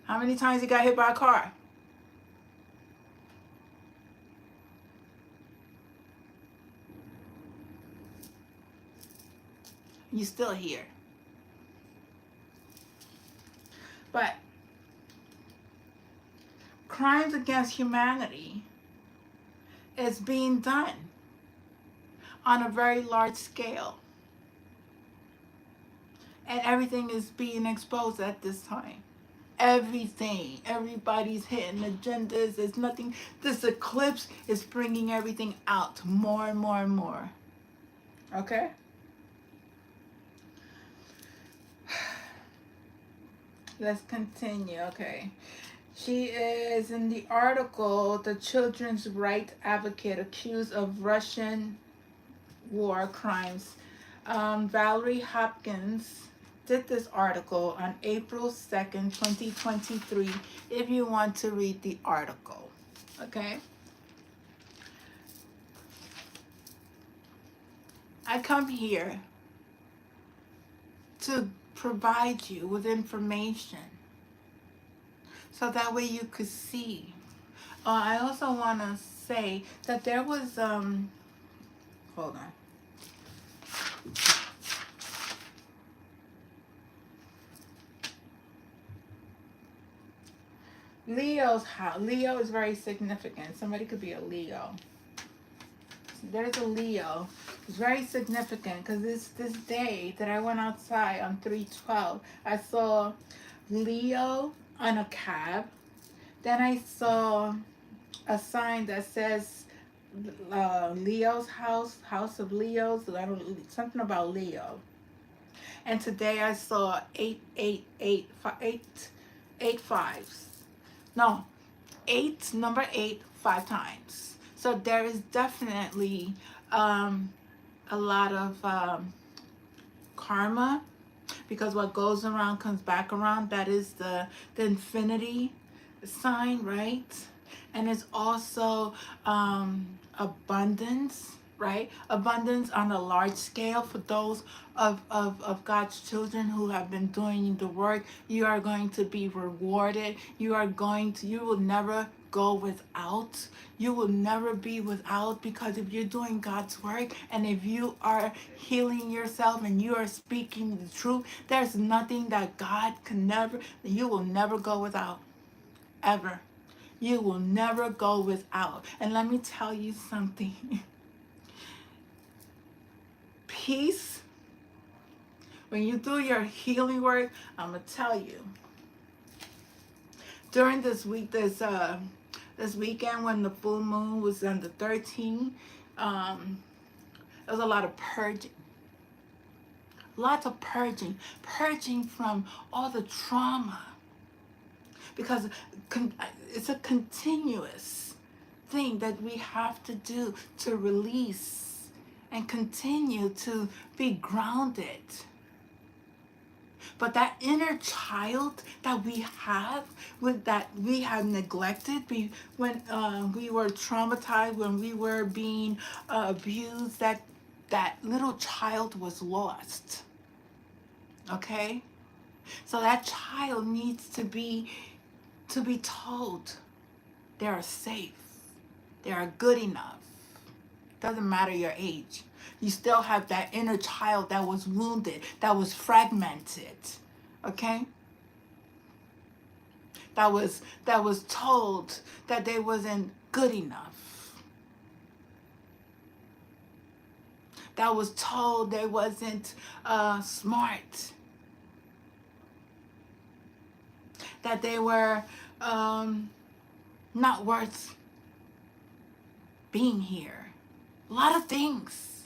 How many times you got hit by a car? You still here. But crimes against humanity is being done on a very large scale. And everything is being exposed at this time. Everything. Everybody's hitting agendas. There's nothing. This eclipse is bringing everything out more and more and more. Okay? Let's continue. Okay. She is in the article, the children's rights advocate accused of Russian war crimes. Valerie Hopkins did this article on April 2nd, 2023, if you want to read the article. Okay? I come here to provide you with information so that way you could see. I also want to say that there was, hold on. Leo's house. Leo is very significant. Somebody could be a Leo. There's a Leo. It's very significant because this day that I went outside on 3/12, I saw Leo on a cab. Then I saw a sign that says Leo's house, House of Leos. I don't something about Leo. And today I saw 8 fives. No, number 8 5 times. So there is definitely a lot of karma, because what goes around comes back around. That is the infinity sign, right? And it's also abundance, right? Abundance on a large scale for those of God's children who have been doing the work. You are going to be rewarded. You will never go without. You will never be without, because if you're doing God's work and if you are healing yourself and you are speaking the truth, there's nothing that God can never, you will never go without, ever. You will never go without. And let me tell you something. Peace, when you do your healing work, I'm going to tell you, during this week, this weekend when the full moon was on the 13th, there was a lot of purging. Lots of purging from all the trauma, because it's a continuous thing that we have to do to release and continue to be grounded. But that inner child that we have, that we have neglected, when we were traumatized, when we were being abused, that little child was lost. Okay? So that child needs to be told they are safe. They are good enough. Doesn't matter your age. You still have that inner child that was wounded, that was fragmented. Okay? That was told that they wasn't good enough. That was told they wasn't smart. That they were not worth being here. A lot of things.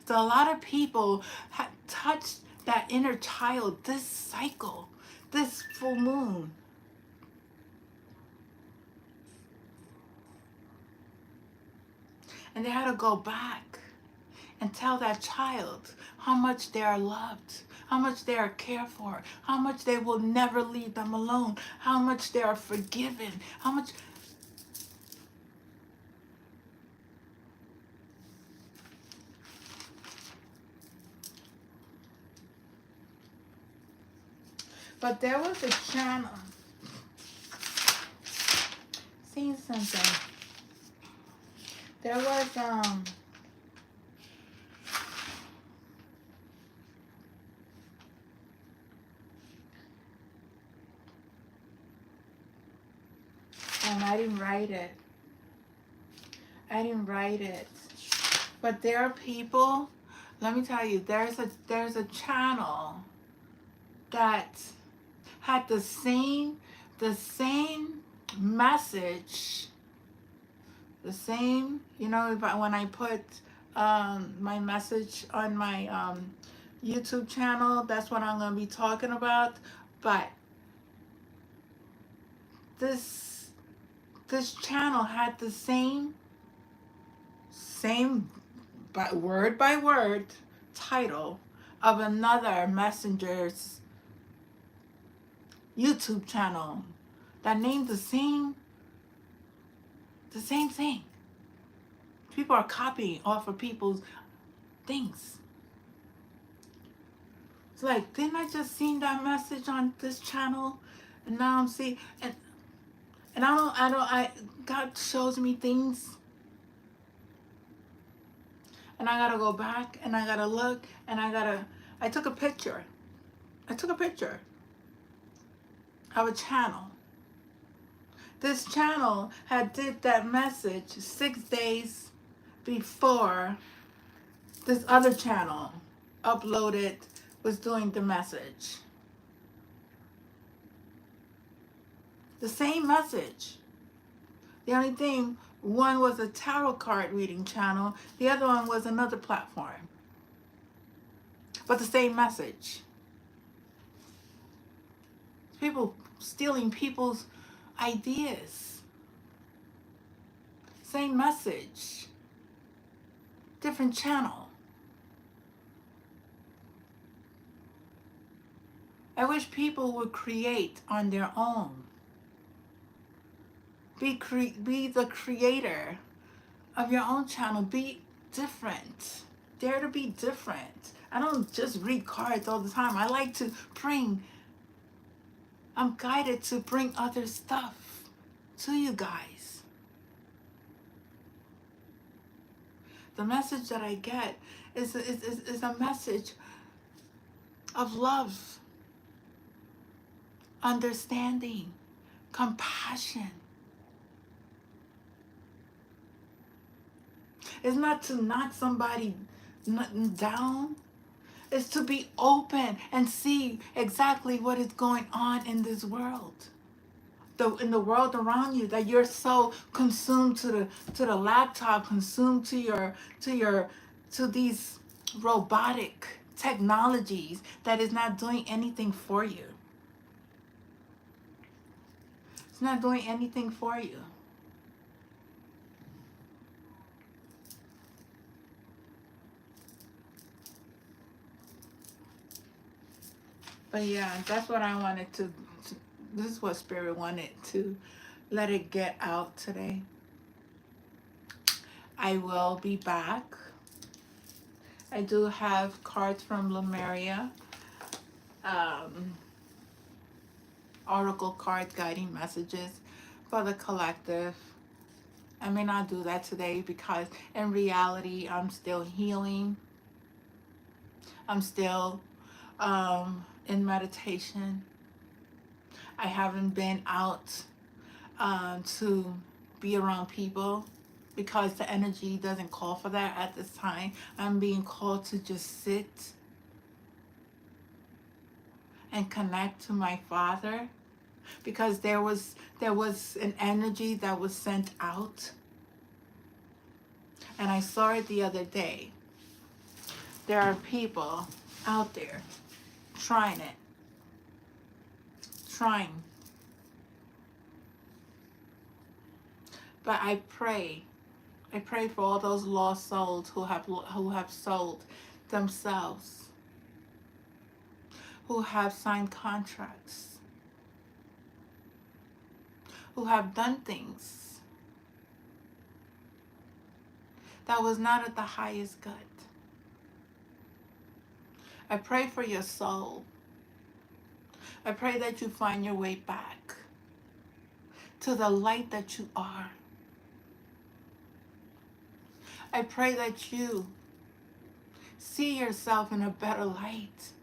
So a lot of people have touched that inner child this cycle, this full moon. And they had to go back and tell that child how much they are loved, how much they are cared for, how much they will never leave them alone, how much they are forgiven, how much. But there was a channel. Seen something. There was and I didn't write it. But there are people let me tell you, there's a channel that had the same message, the same, when I put my message on my YouTube channel, that's what I'm going to be talking about. But this this channel had the same by word title of another messenger's YouTube channel that named the same thing. People are copying off of people's things. It's like, didn't I just seen that message on this channel? And now I'm seeing, and God shows me things, and I gotta go back, and I gotta look, and I took a picture. I took a picture of a channel. This channel had did that message 6 days before this other channel uploaded, was doing the message. The same message. The only thing, one was a tarot card reading channel, the other one was another platform. But the same message. People stealing people's ideas. Same message. Different channel. I wish people would create on their own. Be the creator of your own channel. Be different. Dare to be different. I don't just read cards all the time. I like to I'm guided to bring other stuff to you guys. The message that I get is a message of love, understanding, compassion. It's not to knock somebody down. It's to be open and see exactly what is going on in this world. In the world around you, that you're so consumed to the laptop, consumed to these robotic technologies that is not doing anything for you. It's not doing anything for you. But yeah, that's what I wanted to this is what Spirit wanted to let it get out today. I will be back. I do have cards from Lemuria, oracle cards, guiding messages for the collective. I may not do that today because in reality, I'm still healing. I'm still in meditation. I haven't been out to be around people because the energy doesn't call for that at this time. I'm being called to just sit and connect to my Father, because there was an energy that was sent out, and I saw it the other day. There are people out there trying. But I pray for all those lost souls who have sold themselves, who have signed contracts, who have done things that was not at the highest good. I pray for your soul. I pray that you find your way back to the light that you are. I pray that you see yourself in a better light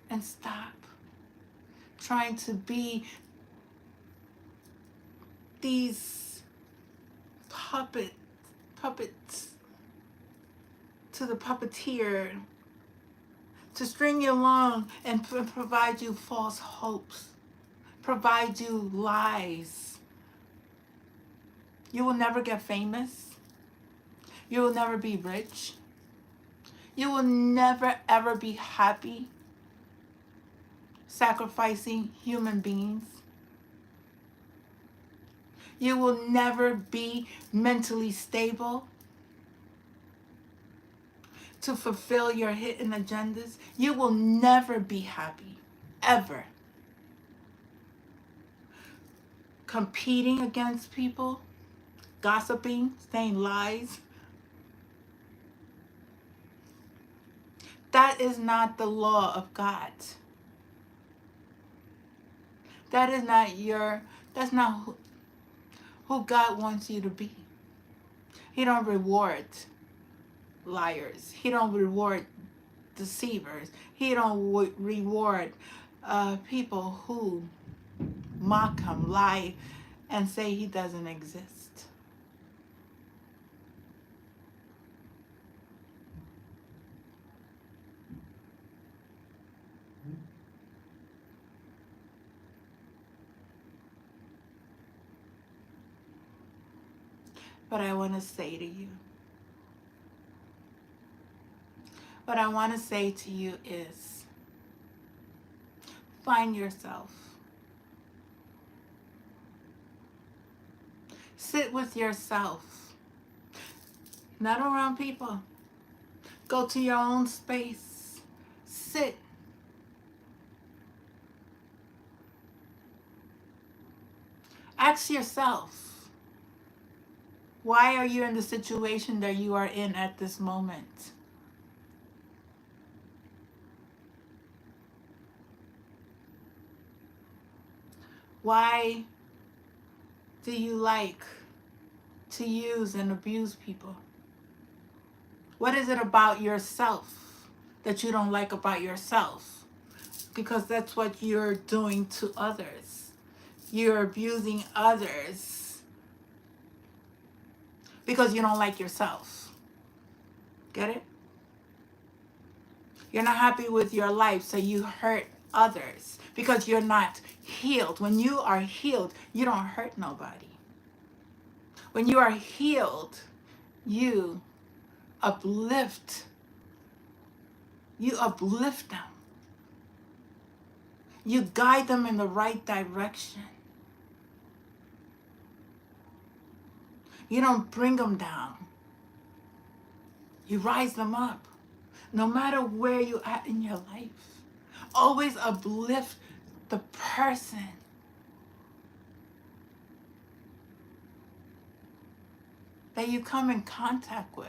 and stop trying to be these puppets to the puppeteer to string you along and provide you false hopes, provide you lies. You will never get famous. You will never be rich. You will never ever be happy sacrificing human beings. You will never be mentally stable to fulfill your hidden agendas. You will never be happy, ever. Competing against people, gossiping, saying lies. That is not the law of God. That's not who God wants you to be. He don't reward liars. He don't reward deceivers. He don't reward people who mock him, lie, and say he doesn't exist. But I want to say to you, what I want to say to you is, find yourself. Sit with yourself, not around people. Go to your own space. Sit. Ask yourself, why are you in the situation that you are in at this moment? Why do you like to use and abuse people? What is it about yourself that you don't like about yourself? Because that's what you're doing to others. You're abusing others because you don't like yourself. Get it? You're not happy with your life, so you hurt others because you're not healed. When you are healed, you don't hurt nobody. When you are healed, you uplift. You uplift them. You guide them in the right direction. You don't bring them down. You rise them up. No matter where you're at in your life, always uplift the person that you come in contact with.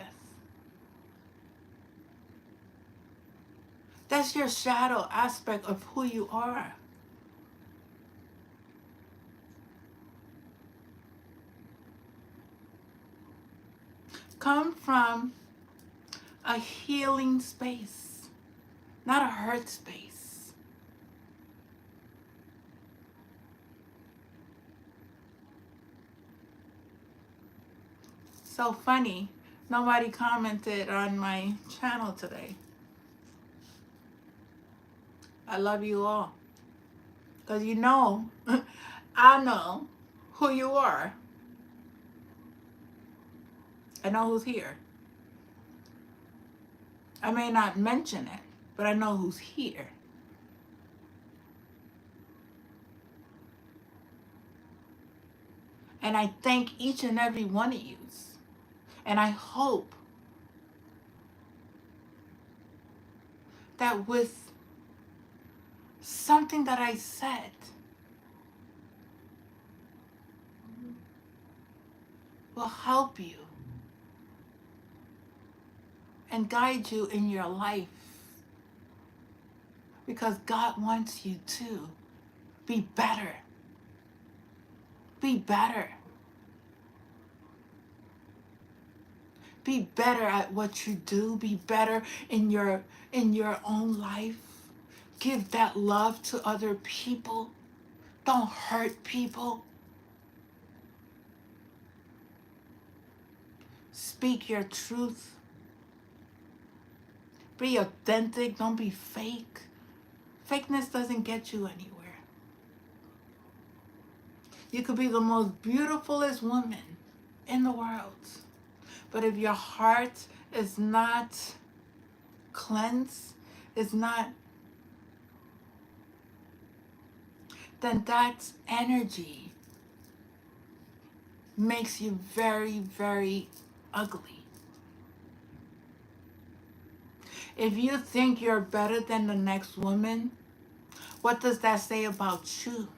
That's your shadow aspect of who you are. Come from a healing space, not a hurt space. So funny, nobody commented on my channel today. I love you all. Because you know, I know who you are. I know who's here. I may not mention it, but I know who's here. And I thank each and every one of you. And I hope that with something that I said will help you and guide you in your life. Because God wants you to be better. Be better. Be better at what you do. Be better in your own life. Give that love to other people. Don't hurt people. Speak your truth. Be authentic. Don't be fake. Fakeness doesn't get you anywhere. You could be the most beautifulest woman in the world. But if your heart is not cleansed, is not, then that energy makes you very, very ugly. If you think you're better than the next woman, what does that say about you?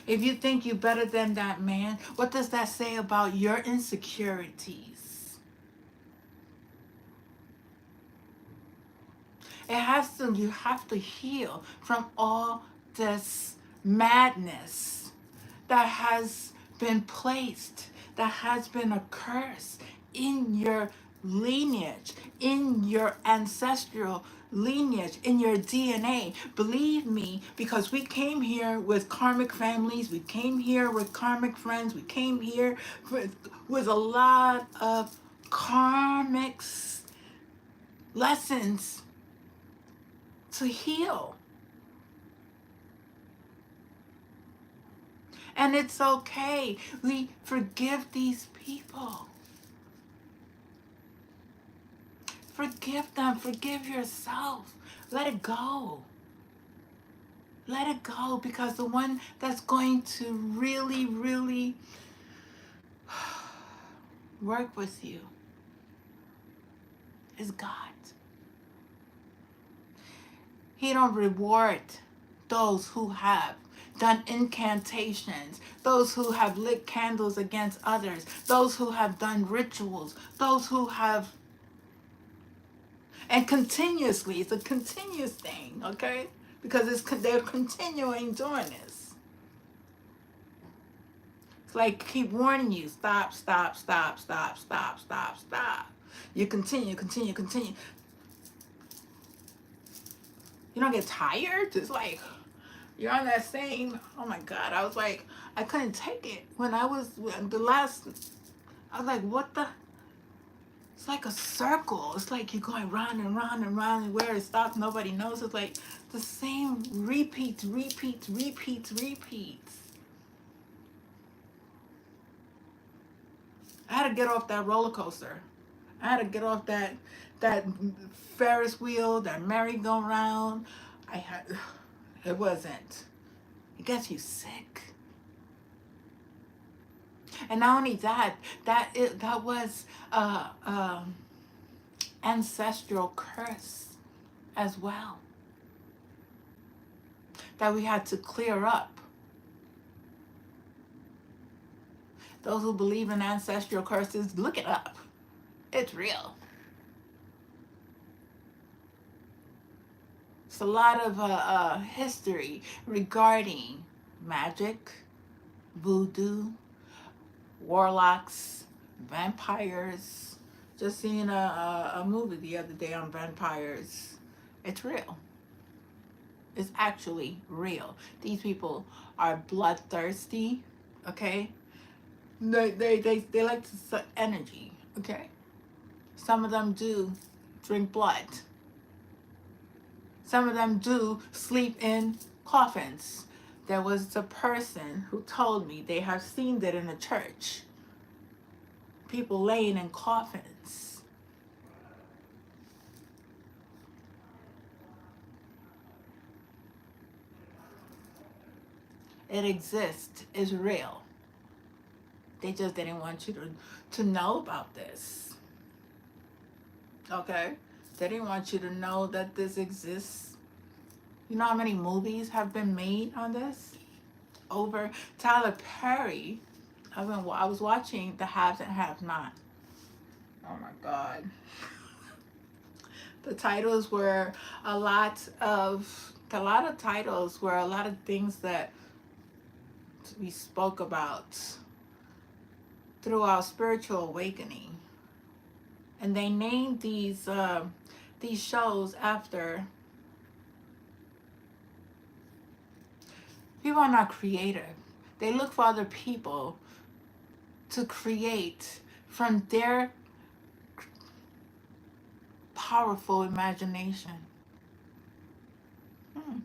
If you think you're better than that man, what does that say about your insecurities? You have to heal from all this madness that has been placed, that has been a curse in your lineage, in your ancestral lineage, in your DNA. Believe me, because we came here with karmic families, we came here with karmic friends, we came here with a lot of karmic lessons to heal. And it's okay. We forgive these people. Forgive them. Forgive yourself. Let it go. Let it go, because the one that's going to really, really work with you is God. He don't reward those who have done incantations, those who have lit candles against others, those who have done rituals, those who have, and continuously, it's a continuous thing, okay? Because they're continuing doing this. It's like keep warning you, stop, stop, stop, stop, stop, stop, stop. You continue. You don't get tired? It's like you're on that same, oh my God, I was like, I couldn't take it. When I was, I was like, what the? It's like a circle. It's like you're going round and round and round, and where it stops, nobody knows. It's like the same repeats. I had to get off that roller coaster. I had to get off that Ferris wheel, that merry-go-round. It wasn't. It gets you sick. And not only that, that was ancestral curse as well that we had to clear up. Those who believe in ancestral curses, look it up. It's real. It's a lot of history regarding magic, voodoo, warlocks, vampires. Just seen a movie the other day on vampires. It's real. It's actually real. These people are bloodthirsty, okay? They like to suck energy, okay? Some of them do drink blood. Some of them do sleep in coffins. There was a person who told me they have seen that in a church. People laying in coffins. It exists. It's real. They just didn't want you to know about this. Okay? They didn't want you to know that this exists. You know how many movies have been made on this? Over Tyler Perry. I was watching The Haves and Have Not. Oh my God. The titles were a lot of titles were a lot of things that we spoke about through our spiritual awakening. And they named these shows after people are not creative. They look for other people to create from their powerful imagination. Hmm.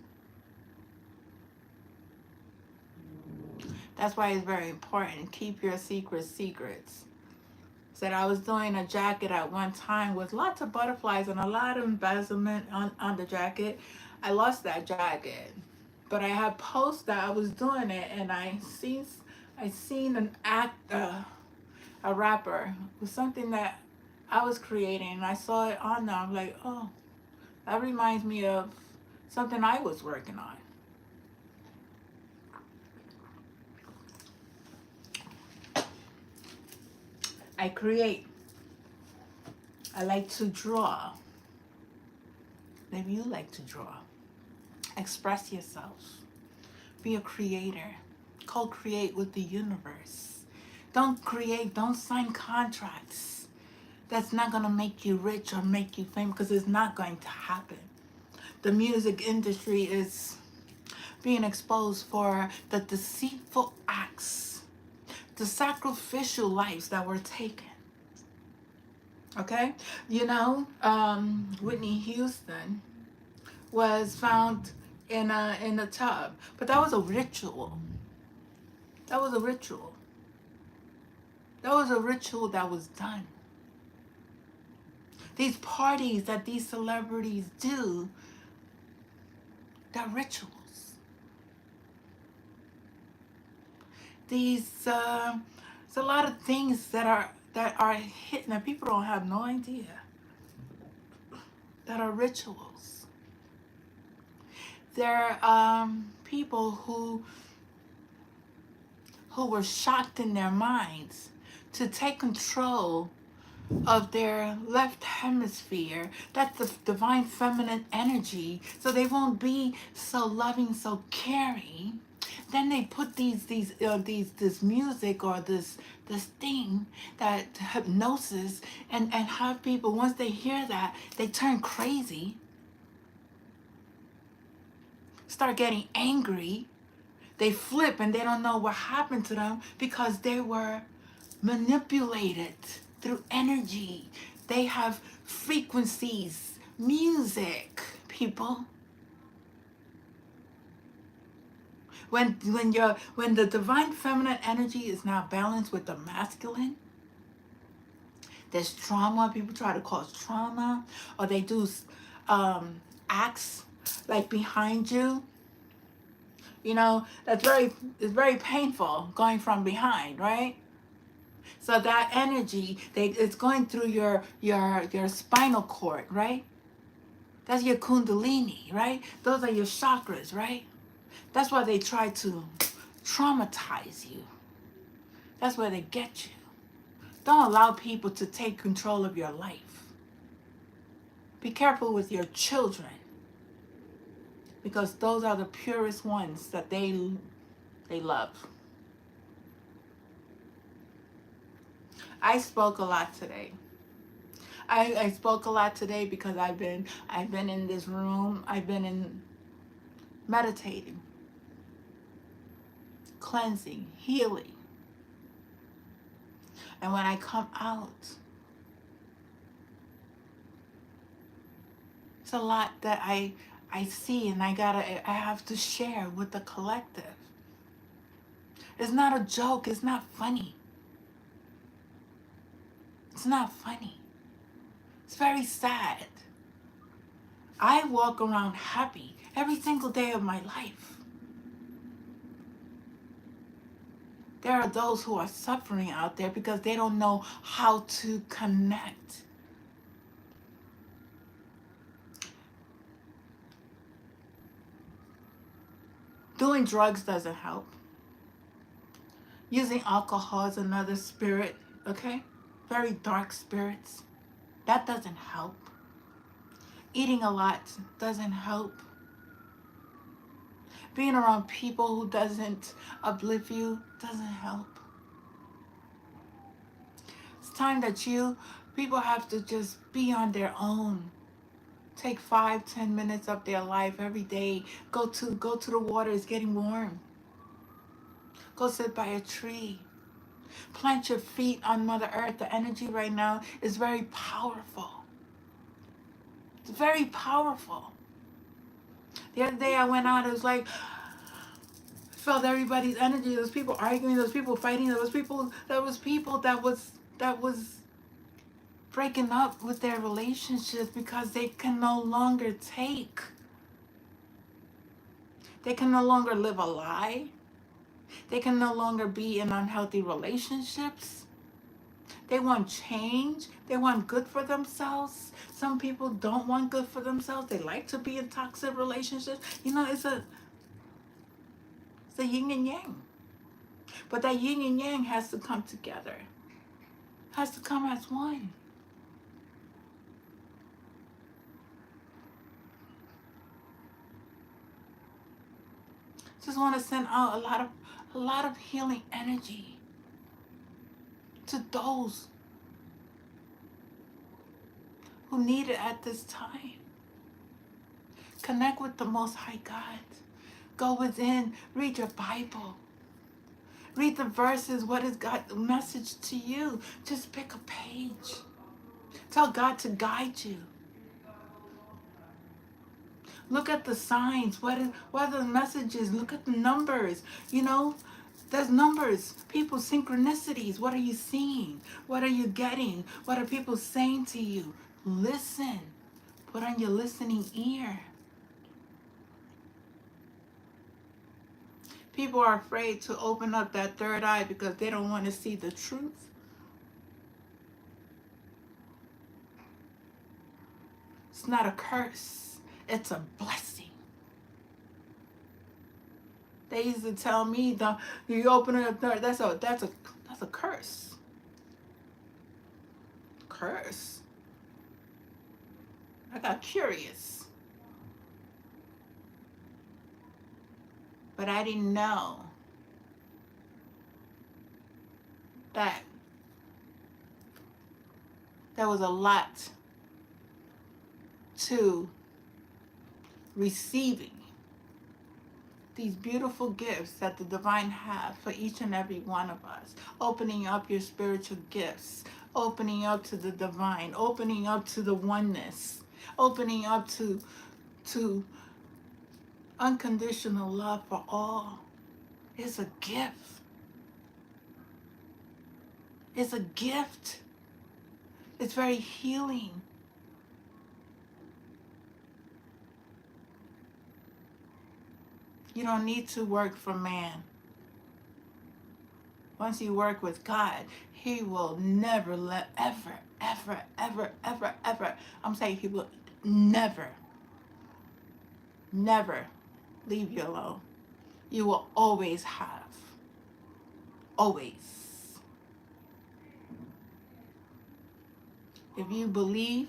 That's why it's very important. Keep your secrets secrets. Said I was doing a jacket at one time with lots of butterflies and a lot of embezzlement on the jacket. I lost that jacket. But I had posts that I was doing it, and I seen an act a rapper with something that I was creating, and I saw it on there. I'm like, oh, that reminds me of something I was working on. I create. I like to draw. Maybe you like to draw. Express yourself. Be a creator. Co-create with the universe. Don't sign contracts. That's not going to make you rich or make you famous, because it's not going to happen. The music industry is being exposed for the deceitful acts, the sacrificial lives that were taken. Okay? You know, Whitney Houston was found in a tub, but that was a ritual. That was a ritual. That was a ritual that was done. These parties that these celebrities do, they're rituals. It's a lot of things that are hidden that people don't have no idea, that are rituals. There are people who were shocked in their minds to take control of their left hemisphere. That's the divine feminine energy, so they won't be so loving, so caring. Then they put this music or this thing, that hypnosis, and have people, once they hear that, they turn crazy, start getting angry, they flip, and they don't know what happened to them because they were manipulated through energy. They have frequencies, music, people. When the divine feminine energy is now balanced with the masculine, there's trauma. People try to cause trauma, or they do acts like behind you. You know, it's very painful going from behind, right? So that energy, it's going through your spinal cord, right? That's your kundalini, right? Those are your chakras, right? That's why they try to traumatize you. That's where they get you. Don't allow people to take control of your life. Be careful with your children, because those are the purest ones that they love. I spoke a lot today. I spoke a lot today because I've been in this room. I've been in meditating, cleansing, healing. And when I come out, it's a lot that I see, and I have to share with the collective. It's not a joke. It's not funny. It's not funny. It's very sad. I walk around happy every single day of my life. There are those who are suffering out there because they don't know how to connect. Doing drugs doesn't help. Using alcohol is another spirit, okay? Very dark spirits. That doesn't help. Eating a lot doesn't help. Being around people who doesn't uplift you doesn't help. It's time that people have to just be on their own. Take 5-10 minutes of their life every day. Go to the water. It's getting warm. Go sit by a tree. Plant your feet on Mother Earth. The energy right now is very powerful. It's very powerful. The other day I went out, it was like, felt everybody's energy. There was people arguing, there was people fighting, there was people that was breaking up with their relationships because they can no longer take. They can no longer live a lie. They can no longer be in unhealthy relationships. They want change. They want good for themselves. Some people don't want good for themselves. They like to be in toxic relationships. You know, it's a yin and yang. But that yin and yang has to come together. Has to come as one. Just want to send out a lot of healing energy to those who need it at this time. Connect with the Most High God. Go within, read your Bible. Read the verses. What is God's message to you? Just pick a page. Tell God to guide you. Look at the signs. What are the messages? Look at the numbers. You know, there's numbers. People, synchronicities. What are you seeing? What are you getting? What are people saying to you? Listen. Put on your listening ear. People are afraid to open up that third eye because they don't want to see the truth. It's not a curse. It's a blessing. They used to tell me, you open up third, that's a curse. Curse. I got curious. But I didn't know that there was a lot to receiving these beautiful gifts that the divine have for each and every one of us. Opening up your spiritual gifts, opening up to the divine, opening up to the oneness, opening up to unconditional love for all. It's a gift. It's a gift. It's very healing. You don't need to work for man. Once you work with God, he will never ever, I'm saying he will never leave you alone. You will always have. Always. If you believe,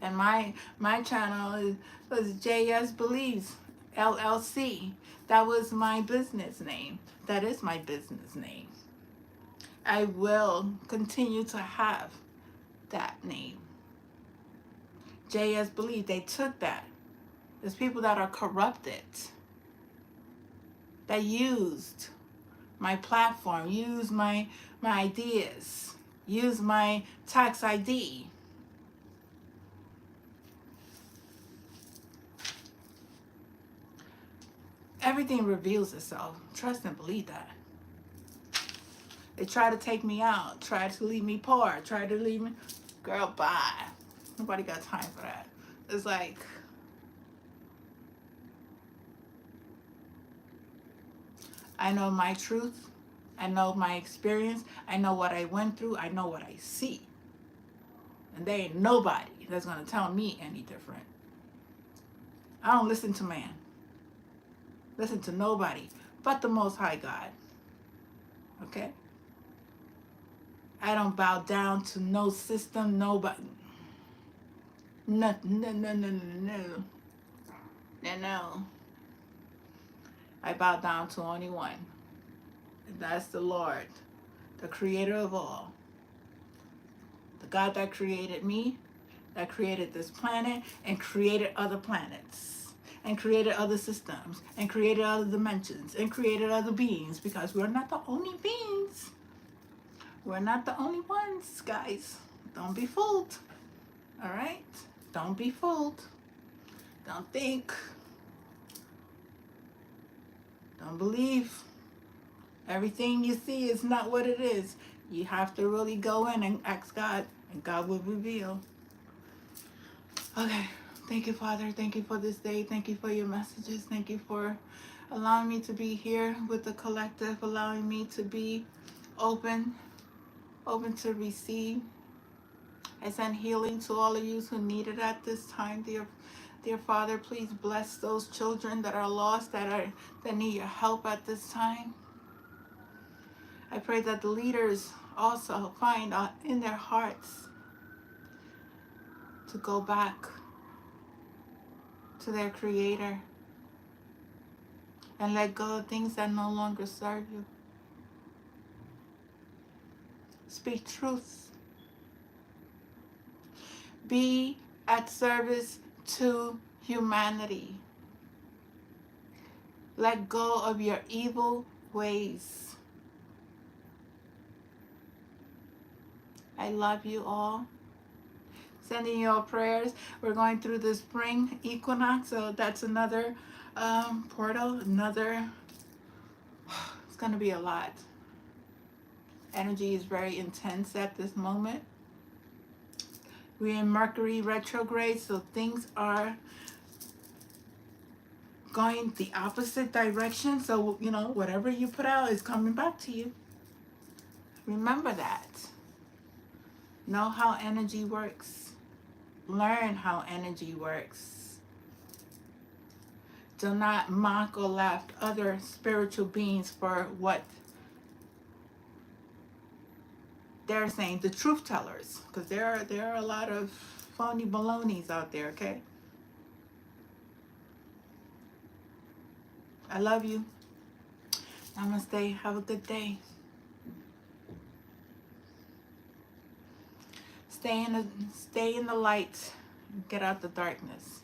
and my channel was JS Believes LLC. That was my business name. That is my business name. I will continue to have that name. JS Believe. They took that. There's people that are corrupted that used my platform, used my ideas, used my tax ID. Everything reveals itself. Trust and believe that. They try to take me out, try to leave me poor, try to leave me, girl, bye. Nobody got time for that. It's like, I know my truth. I know my experience. I know what I went through. I know what I see. And there ain't nobody that's going to tell me any different. I don't listen to man. Listen to nobody but the Most High God. Okay? I don't bow down to no system, nobody. No. I bow down to only one. And that's the Lord, the creator of all. The God that created me, that created this planet, and created other planets, and created other systems, and created other dimensions, and created other beings, because we're not the only beings. We're not the only ones, guys. Don't be fooled. All right? Don't be fooled. Don't think. Don't believe. Everything you see is not what it is. You have to really go in and ask God, and God will reveal. Okay. Thank you, Father. Thank you for this day. Thank you for your messages. Thank you for allowing me to be here with the collective, allowing me to be open, open to receive. I send healing to all of you who need it at this time, dear Father. Please bless those children that are lost, that need your help at this time. I pray that the leaders also find in their hearts to go back to their Creator and let go of things that no longer serve you. Speak truth. Be at service to humanity. Let go of your evil ways. I love you all. Sending you all prayers. We're going through the spring equinox, so that's another portal, it's going to be a lot. Energy is very intense at this moment. We're in Mercury retrograde, so things are going the opposite direction. So, whatever you put out is coming back to you. Remember that. Know how energy works. Learn how energy works. Do not mock or laugh other spiritual beings for what they're saying, the truth tellers, because there are a lot of phony balonies out there, okay? I love you. Namaste. Have a good day. Stay in the light. Get out the darkness.